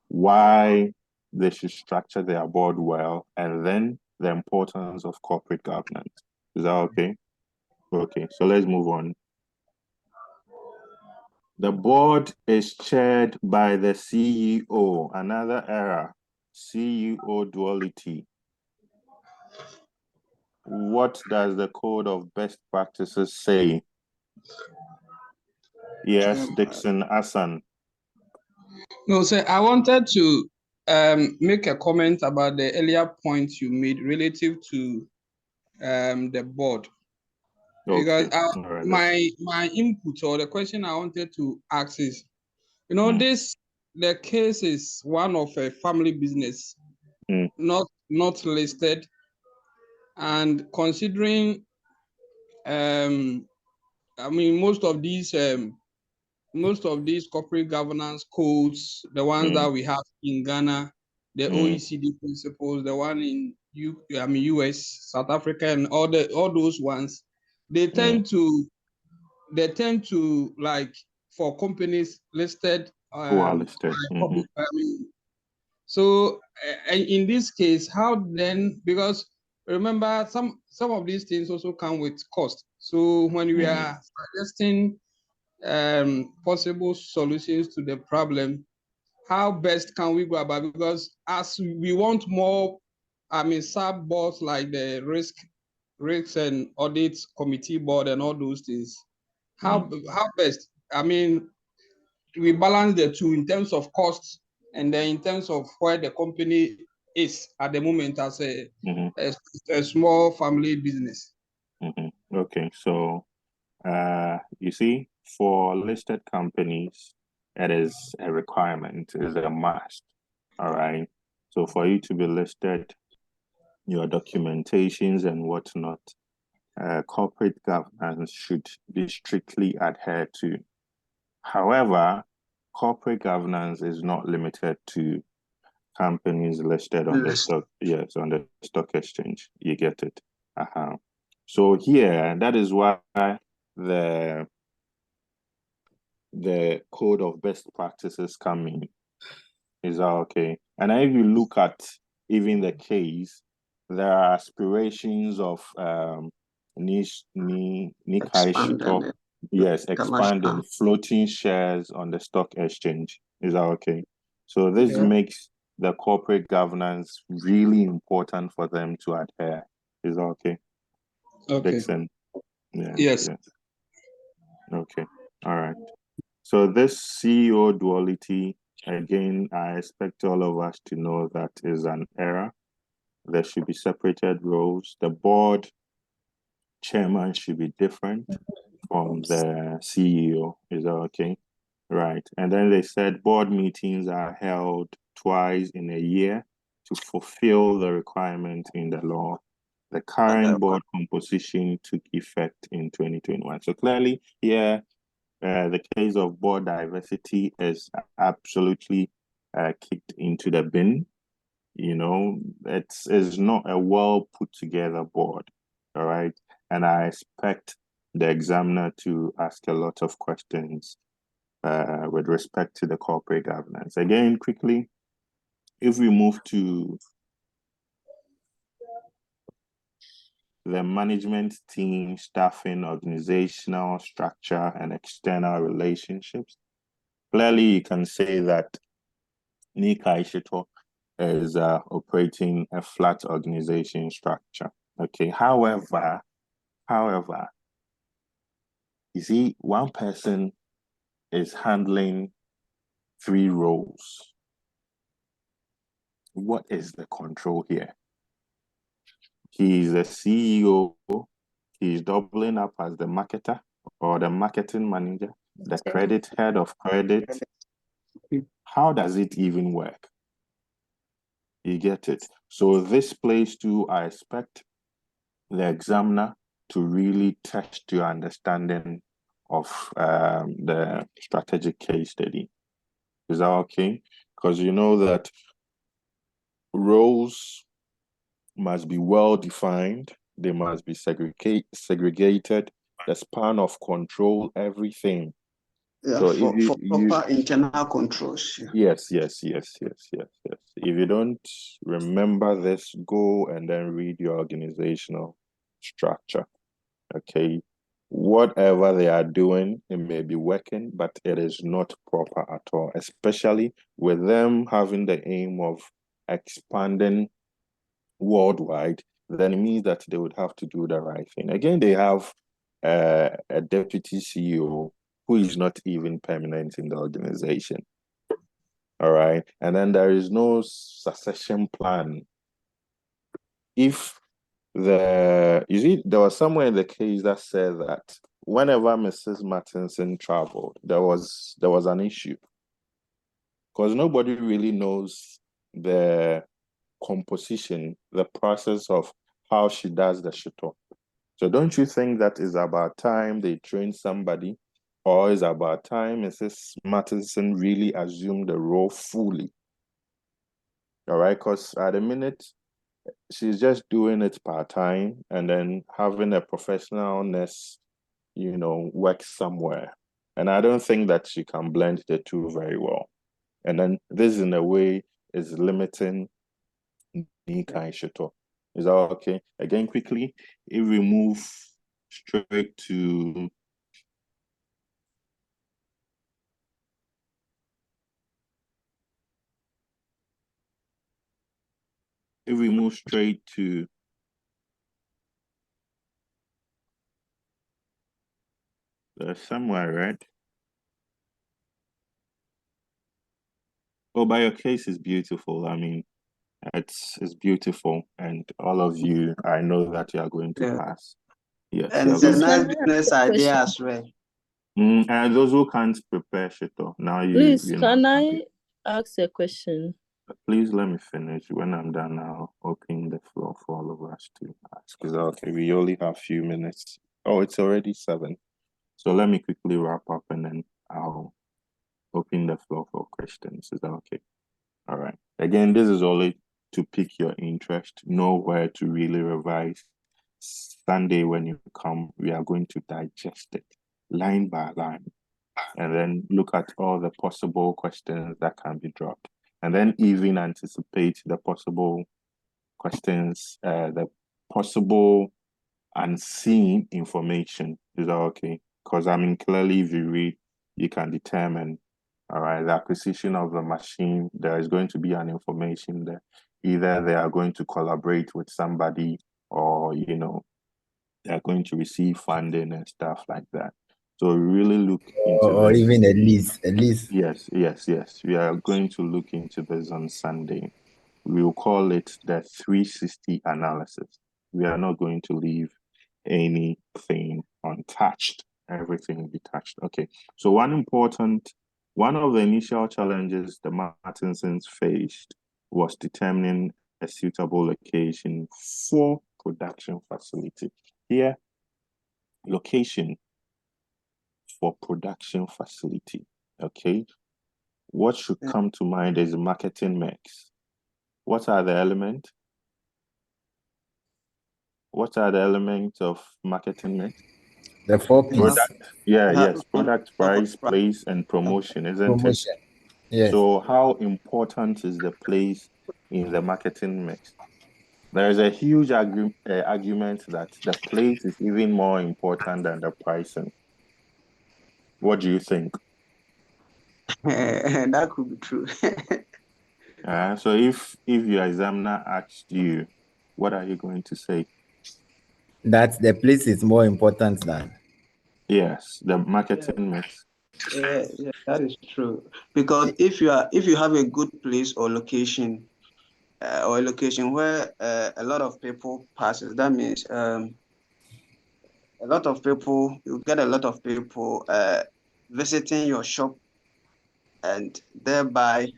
why they should structure their board well, and then the importance of corporate governance. Is that okay? Okay, so let's move on. The board is chaired by the CEO, another era, CEO duality. What does the code of best practices say? Yes, Dixon Hassan. No, sir, I wanted to make a comment about the earlier point you made relative to the board. Because right, my input or the question I wanted to ask is, the case is one of a family business, not listed, and considering most of these corporate governance codes, the ones that we have in Ghana, the OECD principles, the one in US, South Africa, and all those ones, they tend to like for companies listed. Who are listed. So in this case, how then? Because remember, some of these things also come with cost. So when we are suggesting possible solutions to the problem, how best can we go about? Because as we want more, sub boards like the risks and audits committee board and all those things. How best? We balance the two in terms of costs and then in terms of where the company is at the moment as a small family business. Okay, so you see, for listed companies, it is a requirement, it is a must. All right. So for you to be listed, your documentations and whatnot, corporate governance should be strictly adhered to. However, corporate governance is not limited to companies listed on the stock. Yes, on the stock exchange. You get it. So here, that is why the code of best practices come in. Is that okay? And if you look at even the case, there are aspirations of Nikai Shito, yes, expanding floating shares on the stock exchange. Is that okay? So this makes the corporate governance really important for them to adhere. Is that okay? Okay. Dixon. Yeah. Yes. Yes. Okay. All right. So this CEO duality, again, I expect all of us to know that is an error. There should be separated roles. The board chairman should be different from the CEO. Is that okay? Right. And then they said board meetings are held twice in a year to fulfill the requirement in the law. The current board composition took effect in 2021. So clearly here, the case of board diversity is absolutely kicked into the bin. You know, it's not a well put together board. All right. And I expect the examiner to ask a lot of questions with respect to the corporate governance. Again, quickly, if we move to the management team, staffing, organizational structure, and external relationships, clearly you can say that Nikai Shito is operating a flat organization structure. Okay, however, you see, one person is handling 3 roles. What is the control here? He's the CEO, he's doubling up as the marketer or the marketing manager, the credit head of credit. How does it even work? You get it? So this place too, I expect the examiner to really test your understanding of the strategic case study. Is that okay? Because you know that roles must be well defined, they must be segregated, the span of control, everything. Yeah, So for if proper internal controls. yes. If you don't remember this, go and then read your organizational structure. Okay. Whatever they are doing, it may be working, but it is not proper at all, especially with them having the aim of expanding worldwide. Then it means that they would have to do the right thing. Again, they have a deputy CEO who is not even permanent in the organization. All right. And then there is no succession plan. If you see, there was somewhere in the case that said that whenever Mrs. Martinson traveled, there was an issue because nobody really knows the composition, the process of how she does the shito. So don't you think that is about time they train somebody, or is about time Mrs. Martinson really assumed the role fully? All right, because at the minute, she's just doing it part-time and then having a professionalness, work somewhere. And I don't think that she can blend the two very well. And then this, in a way, is limiting Nikai Shito. Is that okay? Again, quickly, if we move straight to somewhere, right? Oh, but your case is beautiful. I mean, it's beautiful, and all of you, I know that you are going to pass. Yes, and it's a nice business idea as well. And those who can't prepare Shito, now Please, can I ask a question? Please let me finish. When I'm done, I'll open the floor for all of us to ask. Is that okay? We only have a few minutes. Oh, it's already 7. So let me quickly wrap up and then I'll open the floor for questions. Is that okay? All right. Again, this is only to pique your interest, know where to really revise. Sunday, when you come, we are going to digest it line by line and then look at all the possible questions that can be dropped. And then even anticipate the possible questions, the possible unseen information. Is that okay? Because clearly if you read, you can determine, all right, the acquisition of the machine, there is going to be an information there. Either they are going to collaborate with somebody or they're going to receive funding and stuff like that. So we really look into or this. even at least. Yes. We are going to look into this on Sunday. We'll call it the 360 analysis. We are not going to leave anything untouched. Everything will be touched. Okay. So one of the initial challenges the Martinsons faced was determining a suitable location for production facility. Here, location for production facility. Okay. What should come to mind is marketing mix. What are the elements? What are the elements of marketing mix? The 4 P's. Yes. Product, price, place, and promotion, isn't it? Yes. So how important is the place in the marketing mix? There is a huge argument that the place is even more important than the pricing. What do you think? That could be true. So if your examiner asked you, what are you going to say? That the place is more important than. Yes, the marketing mix. Yeah, that is true. Because if you have a good place or location, where a lot of people passes, that means you get a lot of people visiting your shop and thereby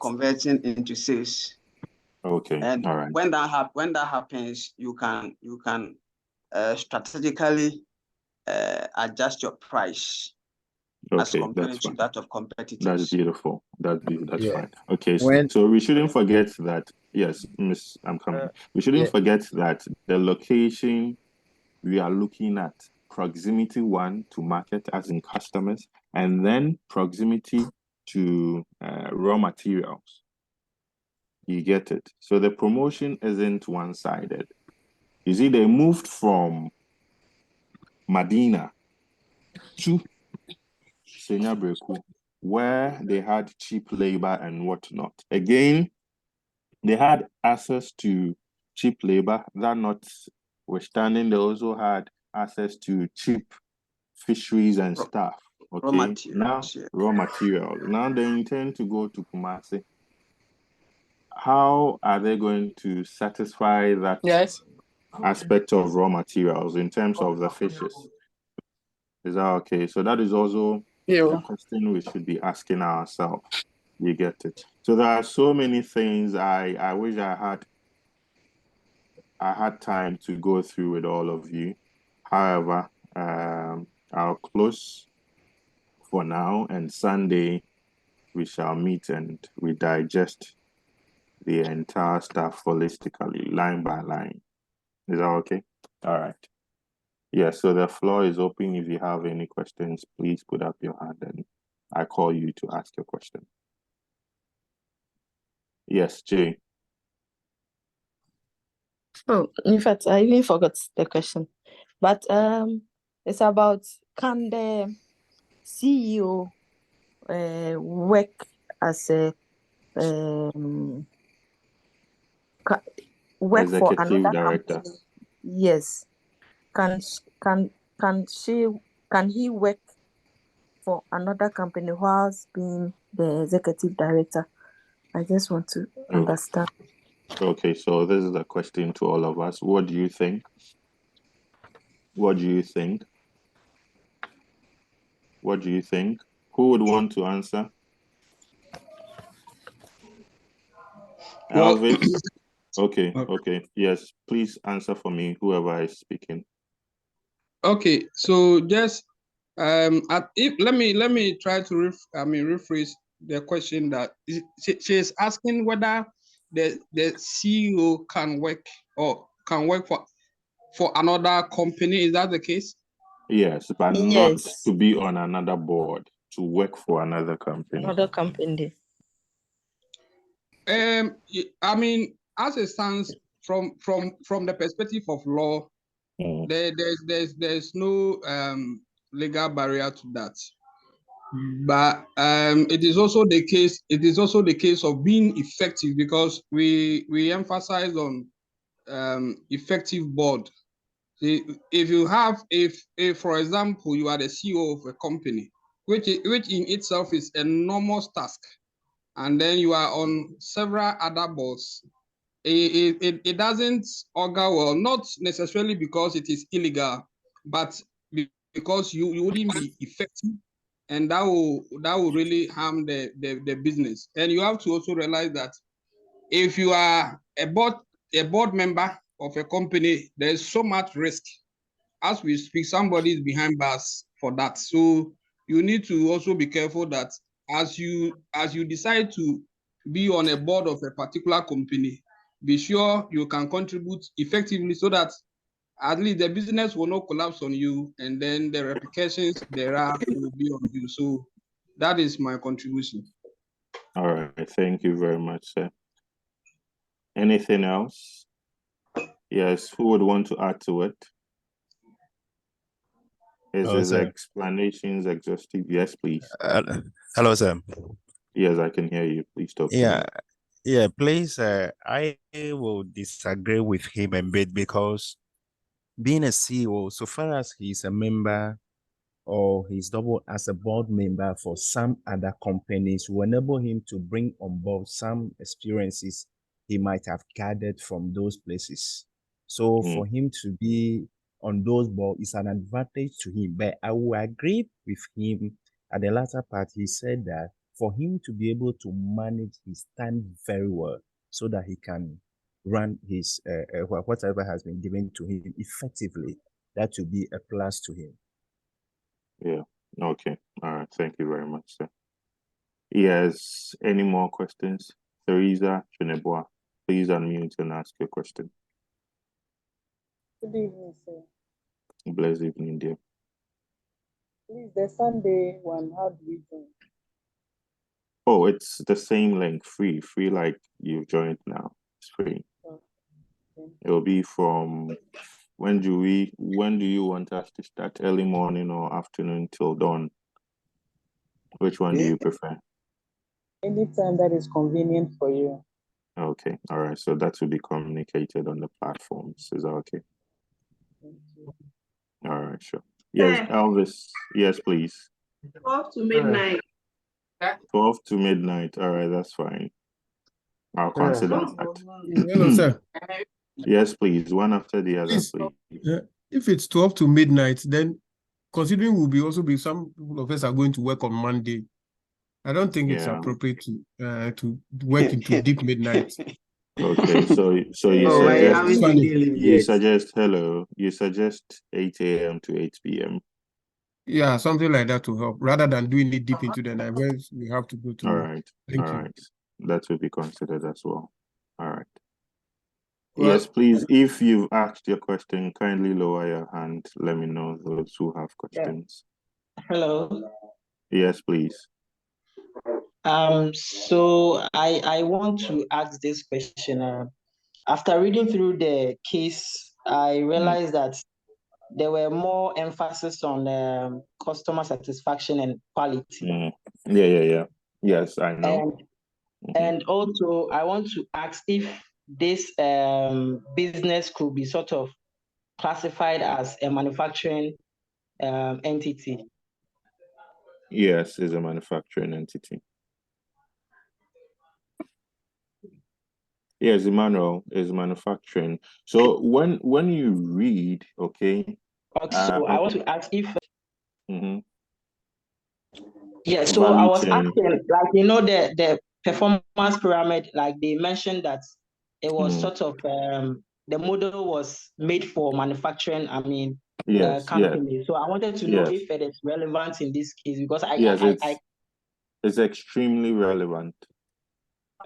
converting into sales. Okay, And all right. when that happens, you can strategically adjust your price as compared to that of competitors. That's beautiful. That's fine. Okay, When- so we shouldn't forget that. Yes, Miss, I'm coming. We shouldn't forget that the location we are looking at proximity one to market, as in customers, and then proximity to raw materials. You get it. So the promotion isn't one-sided. You see, they moved from Medina to Senyabreku, where they had cheap labor and whatnot. Again, they had access to cheap labor. That notwithstanding, they also had access to cheap fisheries and stuff. Okay, raw materials. Now they intend to go to Kumasi. How are they going to satisfy that aspect of raw materials in terms of the fishes? Is that okay? So that is also a question we should be asking ourselves. You get it. So there are so many things I wish I had time to go through with all of you. However, I'll close for now, and Sunday we shall meet and we digest the entire stuff holistically, line by line. Is that okay? All right. Yeah, so the floor is open. If you have any questions, please put up your hand and I call you to ask your question. Yes, Jay. Oh, in fact, I even forgot the question. But it's about, can the CEO work as a work for another director. company? Yes. Can he work for another company whilst being the executive director? I just want to understand. Okay, so this is a question to all of us. What do you think? What do you think? What do you think? Who would want to answer? Elvis? Okay. Yes, please answer for me, whoever is speaking. Okay, so just let me try to rephrase the question. That she is asking whether the CEO can work for another company. Is that the case? Yes, but not to be on another board, to work for another company. Another company. I mean, as it stands from the perspective of law, there's no legal barrier to that. But it is also the case. It is also the case of being effective, because we emphasize on effective board. If you have, if for example, you are the CEO of a company, which in itself is an enormous task, and then you are on several other boards, it doesn't augur well, not necessarily because it is illegal, but because you wouldn't be effective, and that will really harm the business. And you have to also realize that if you are a board member of a company, there's so much risk. As we speak, somebody is behind bars for that. So you need to also be careful that as you decide to be on a board of a particular company, be sure you can contribute effectively so that at least the business will not collapse on you, and then the repercussions thereof will be on you. So that is my contribution. All right, thank you very much, sir. Anything else? Yes, who would want to add to it? Is his explanations exhaustive? Yes, please. Hello, sir. Yes, I can hear you. Please talk. Yeah, please. I will disagree with him a bit because being a CEO, so far as he's a member or he's double as a board member for some other companies, will enable him to bring on board some experiences he might have gathered from those places. So for him to be on those boards is an advantage to him. But I will agree with him at the latter part. He said that for him to be able to manage his time very well so that he can run his whatever has been given to him effectively, that will be a plus to him. Yeah. Okay. All right. Thank you very much, sir. Yes. Any more questions? Teresa Chineboa, please unmute and ask your question. Good evening, sir. Blessed evening, dear. Please, the Sunday one, how do we join? Oh, it's the same link, free like you've joined now. It's free. Okay. It will be from when do you want us to start? Early morning or afternoon till dawn? Which one do you prefer? Anytime that is convenient for you. Okay, all right. So that will be communicated on the platforms. Is that okay? Thank you. All right, sure. Yes, Elvis. Yes, please. 12 to midnight. 12 to midnight. All right, that's fine. I'll consider that. Hello, sir. Yes, please. One after the other, please. If it's 12 to midnight, then considering will be some of us are going to work on Monday. I don't think it's appropriate to work into deep midnight. Okay, so you suggest 8 a.m. to 8 p.m. Yeah, something like that to help, rather than doing it deep into the night where we have to go to. All right. Thank you. Right. That will be considered as well. All right. Well, yes, please. If you've asked your question, kindly lower your hand. Let me know those who have questions. Hello. Yes, please. So I want to ask this question. After reading through the case, I realized that there were more emphasis on customer satisfaction and quality. Yeah. Yes, I know. And also, I want to ask if this business could be sort of classified as a manufacturing entity. Yes, it's a manufacturing entity. Yes, Emmanuel is manufacturing. So when you read, okay. So I want to ask if. Yeah, so value I was chain. asking, like, the performance pyramid, like they mentioned that it was sort of the model was made for manufacturing, company. So I wanted to know if it is relevant in this case, because it's extremely relevant.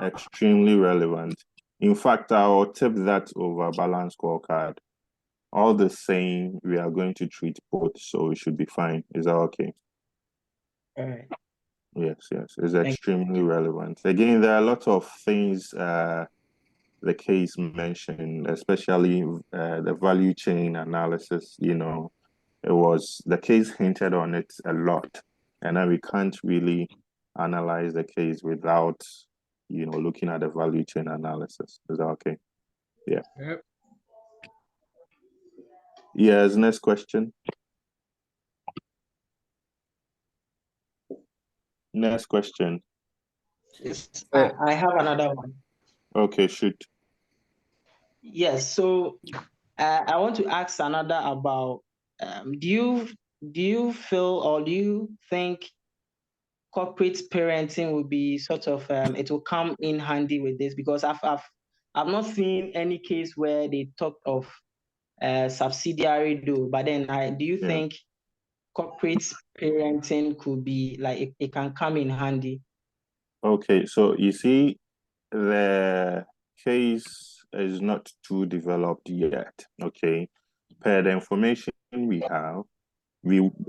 Extremely relevant. In fact, I'll tip that over balance scorecard. All the same, we are going to treat both, so it should be fine. Is that okay? All right. Yes. It's extremely relevant. Again, there are a lot of things the case mentioned, especially the value chain analysis. The case hinted on it a lot, and then we can't really analyze the case without looking at the value chain analysis. Is that okay? Yeah. Yep. Yes, next question. Next question. Yes, I have another one. Okay, shoot. Yes, so I want to ask another about do you feel or do you think corporate parenting will be sort of it will come in handy with this? Because I've not seen any case where they talked of subsidiary though, but then do you think corporate parenting could be like it can come in handy? Okay, so you see, the case is not too developed yet. Okay, per the information we have,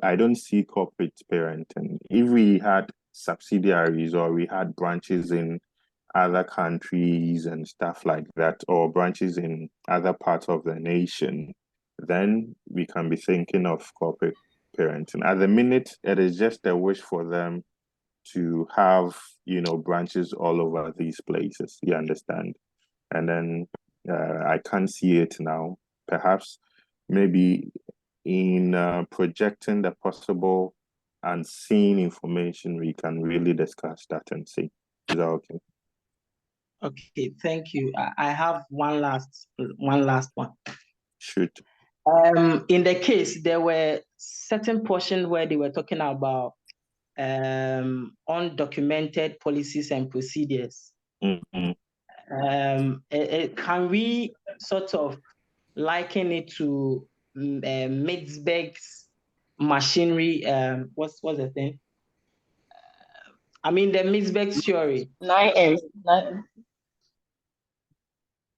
I don't see corporate parenting. If we had subsidiaries or we had branches in other countries and stuff like that, or branches in other parts of the nation, then we can be thinking of corporate parenting. At the minute, it is just a wish for them to have, branches all over these places. You understand? And then I can't see it now. Perhaps maybe in projecting the possible unseen information, we can really discuss that and see. Is that okay? Okay, thank you. I have one last one. Shoot. In the case, there were certain portions where they were talking about undocumented policies and procedures. Mm-hmm. Can we sort of liken it to Mitzberg's machinery? What's the thing? I mean, the Mitzberg theory. 9M.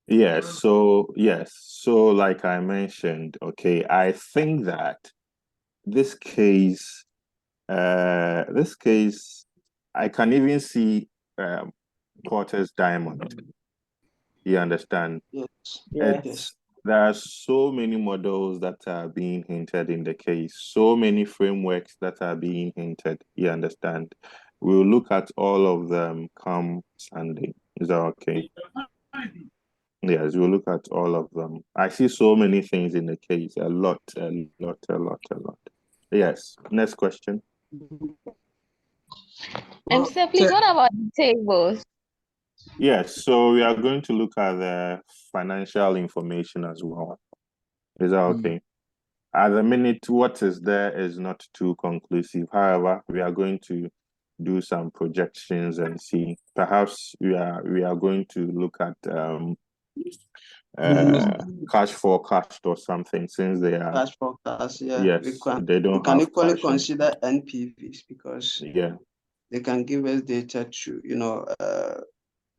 Yes. So like I mentioned, okay, I think that this case, I can even see Porter's diamond. You understand? Yes. There are so many models that are being hinted in the case, so many frameworks that are being hinted. You understand? We'll look at all of them come Sunday. Is that okay? Yes, we'll look at all of them. I see so many things in the case. A lot. Yes. Next question. Sir, please, what about the tables? Yes, so we are going to look at the financial information as well. Is that okay? At the minute, what is there is not too conclusive. However, we are going to do some projections and see. Perhaps we are going to look at cash forecast or something, since they are Cash forecast, yeah. Yes, they We don't can have equally cash and- consider NPVs because Yeah. they can give us data to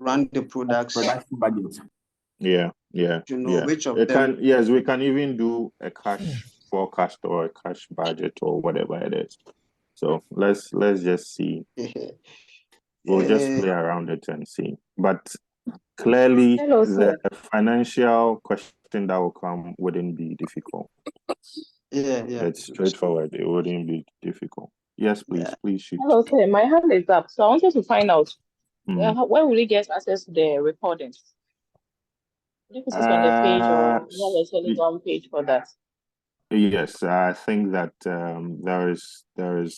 run the products. Production budget. Yeah. To know which of It them. can, yes, we can even do a cash forecast or a cash budget or whatever it is. So let's just see. We'll just play around it and see. But clearly, Hello, the sir. financial question that will come wouldn't be difficult. Yeah. It's straightforward. It wouldn't be difficult. Yes, please shoot. Hello, sir. My hand is up. So I wanted to find out when will we get access to the recordings? If it is on the page or we have a Telegram page for that. Yes, I think that there is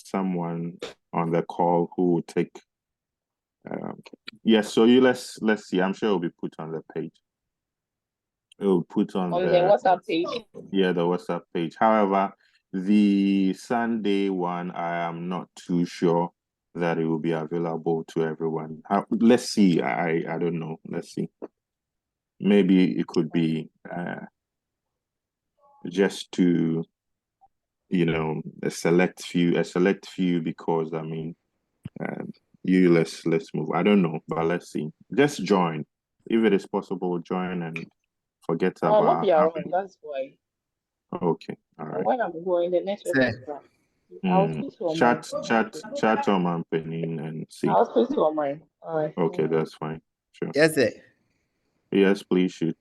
someone on the call who will take. Yes, so let's see. I'm sure it will be put on the page. It will put on the WhatsApp page. Yeah, the WhatsApp page. However, the Sunday one, I am not too sure that it will be available to everyone. Let's see. I don't know. Let's see. Maybe it could be just to a select few, because I mean, let's move. I don't know, but let's see. Just join if it is possible. Join and forget about. Not be around. That's why. Okay, all right. When I'm going, the network is crap. I'll speak to Chat on my opinion and see. I'll speak to mine. All right. Okay, that's fine. Sure. Yes, sir. Yes, please shoot.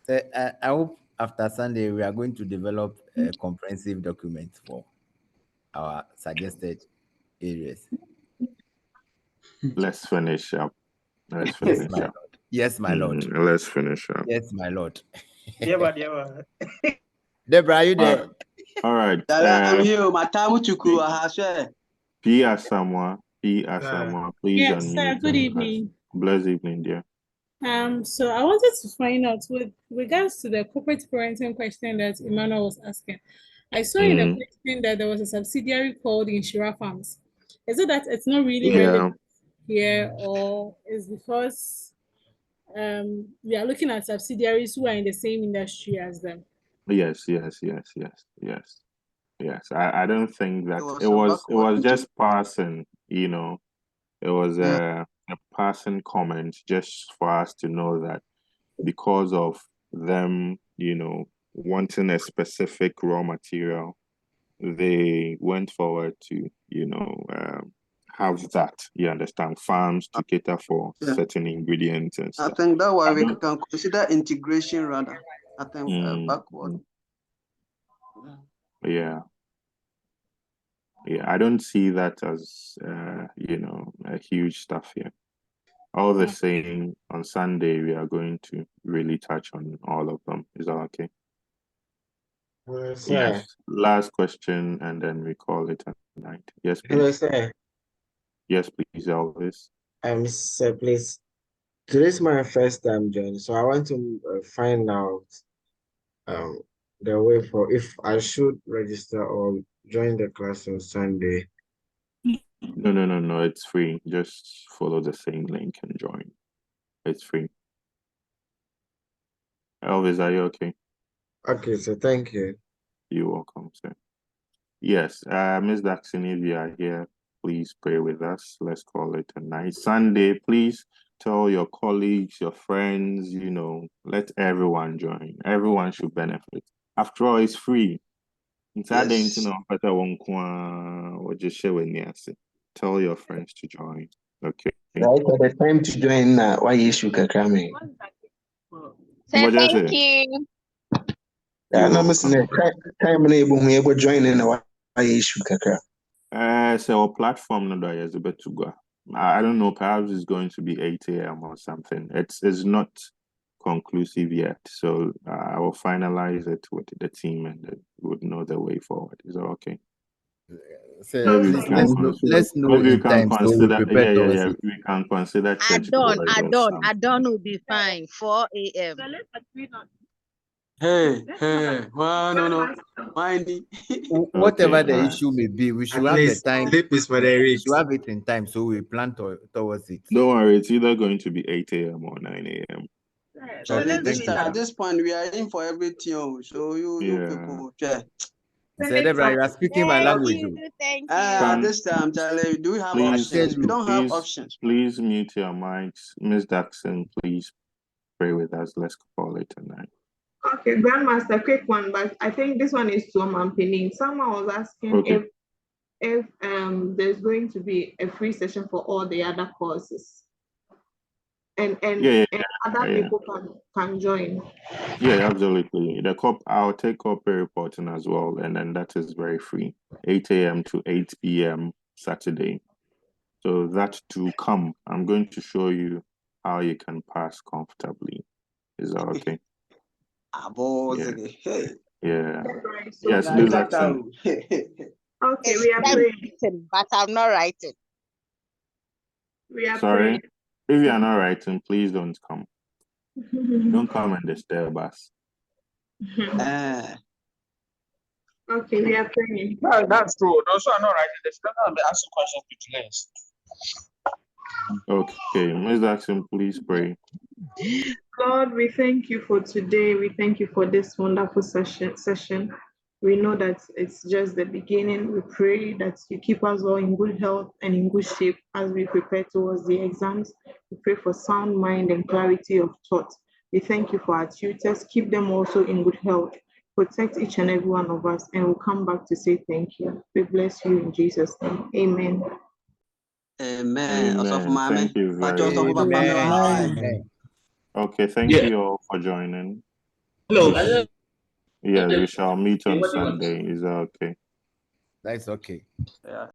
Sir, I hope after Sunday we are going to develop a comprehensive document for our suggested areas. Let's finish up. Yes, my lord. Let's finish up. Yes, my lord. Yeah. Deborah, are you there? All right. I'm here. My time to cool. P. Asamoah, please Yes, sir. unmute. Good evening. Blessed evening, dear. So I wanted to find out with regards to the corporate parenting question that Emmanuel was asking. I saw in the question that there was a subsidiary called Inshira Farms. Is it that it's not really relevant here, or is because we are looking at subsidiaries who are in the same industry as them? Yes. I don't think that it was just passing, you know. It was a passing comment just for us to know that because of them, you know, wanting a specific raw material, they went forward to, you know, have that, you understand, farms to cater for certain ingredients and stuff. I think that way we can consider integration rather. I think backward. Yeah, I don't see that as, you know, a huge stuff here. All the same, on Sunday, we are going to really touch on all of them. Is that okay? Yes. Last question, and then we call it a night. Yes, please. Hello, sir. Yes, please, Elvis. Sir, please. Today is my first time joining, so I want to find out the way for if I should register or join the class on Sunday. No. It's free. Just follow the same link and join. It's free. Elvis, are you okay? Okay, so thank you. You're welcome, sir. Yes, Ms. Daxon, if you are here, please pray with us. Let's call it a night. Sunday, please tell your colleagues, your friends, you know, let everyone join. Everyone should benefit. After all, it's free. Inside the internet, or just share with me. Tell your friends to join. Okay. Right at the time to join now, why you should come in? So thank you. Yeah, no, time able to join in why you should So our platform no is a bit to go. I don't know, perhaps it's going to be 8 a.m. or something. It's not conclusive yet. So I will finalize it with the team and then we would know the way forward. Is that okay? So let's know maybe in time so we prepare towards it. We can consider church. I don't will be fine. 4 a.m. Hey, no. Whatever the issue may be, we should have the time. Sleep is for the rich. We should have it in time so we plan towards it. Don't worry, it's either going to be 8 a.m. or 9 a.m. So at this point, we are in for everything. So you people, Deborah, you are speaking my language. Thank you. This time, Charlie, do we have options? We don't have options. Please mute your mics. Ms. Daxon, please pray with us. Let's call it a night. Okay, Grandmaster, quick one, but I think this one is to Mampini. Someone was asking if there's going to be a free session for all the other courses. And other people can join. Yeah, absolutely. I'll take corporate reporting as well, and then that is very free. 8 a.m. to 8 p.m. Saturday. So that to come, I'm going to show you how you can pass comfortably. Is that okay? Yeah. Yes, Ms. Jackson. Okay, we are praying. But I'm not writing. We are Sorry. praying. If you are not writing, please don't come. Don't come and disturb us. Okay, we are praying. That's true. Those are not writing. They should not be asking questions to list. Okay, Ms. Jackson, please pray. Lord, we thank you for today. We thank you for this wonderful session. We know that it's just the beginning. We pray that you keep us all in good health and in good shape as we prepare towards the exams. We pray for sound mind and clarity of thought. We thank you for our tutors. Keep them also in good health. Protect each and every one of us, and we'll come back to say thank you. We bless you in Jesus' name. Amen. Amen. Thank you very much. Okay, thank you all for joining. Hello. Yes, we shall meet on Sunday. Is that okay? That's okay. Yeah.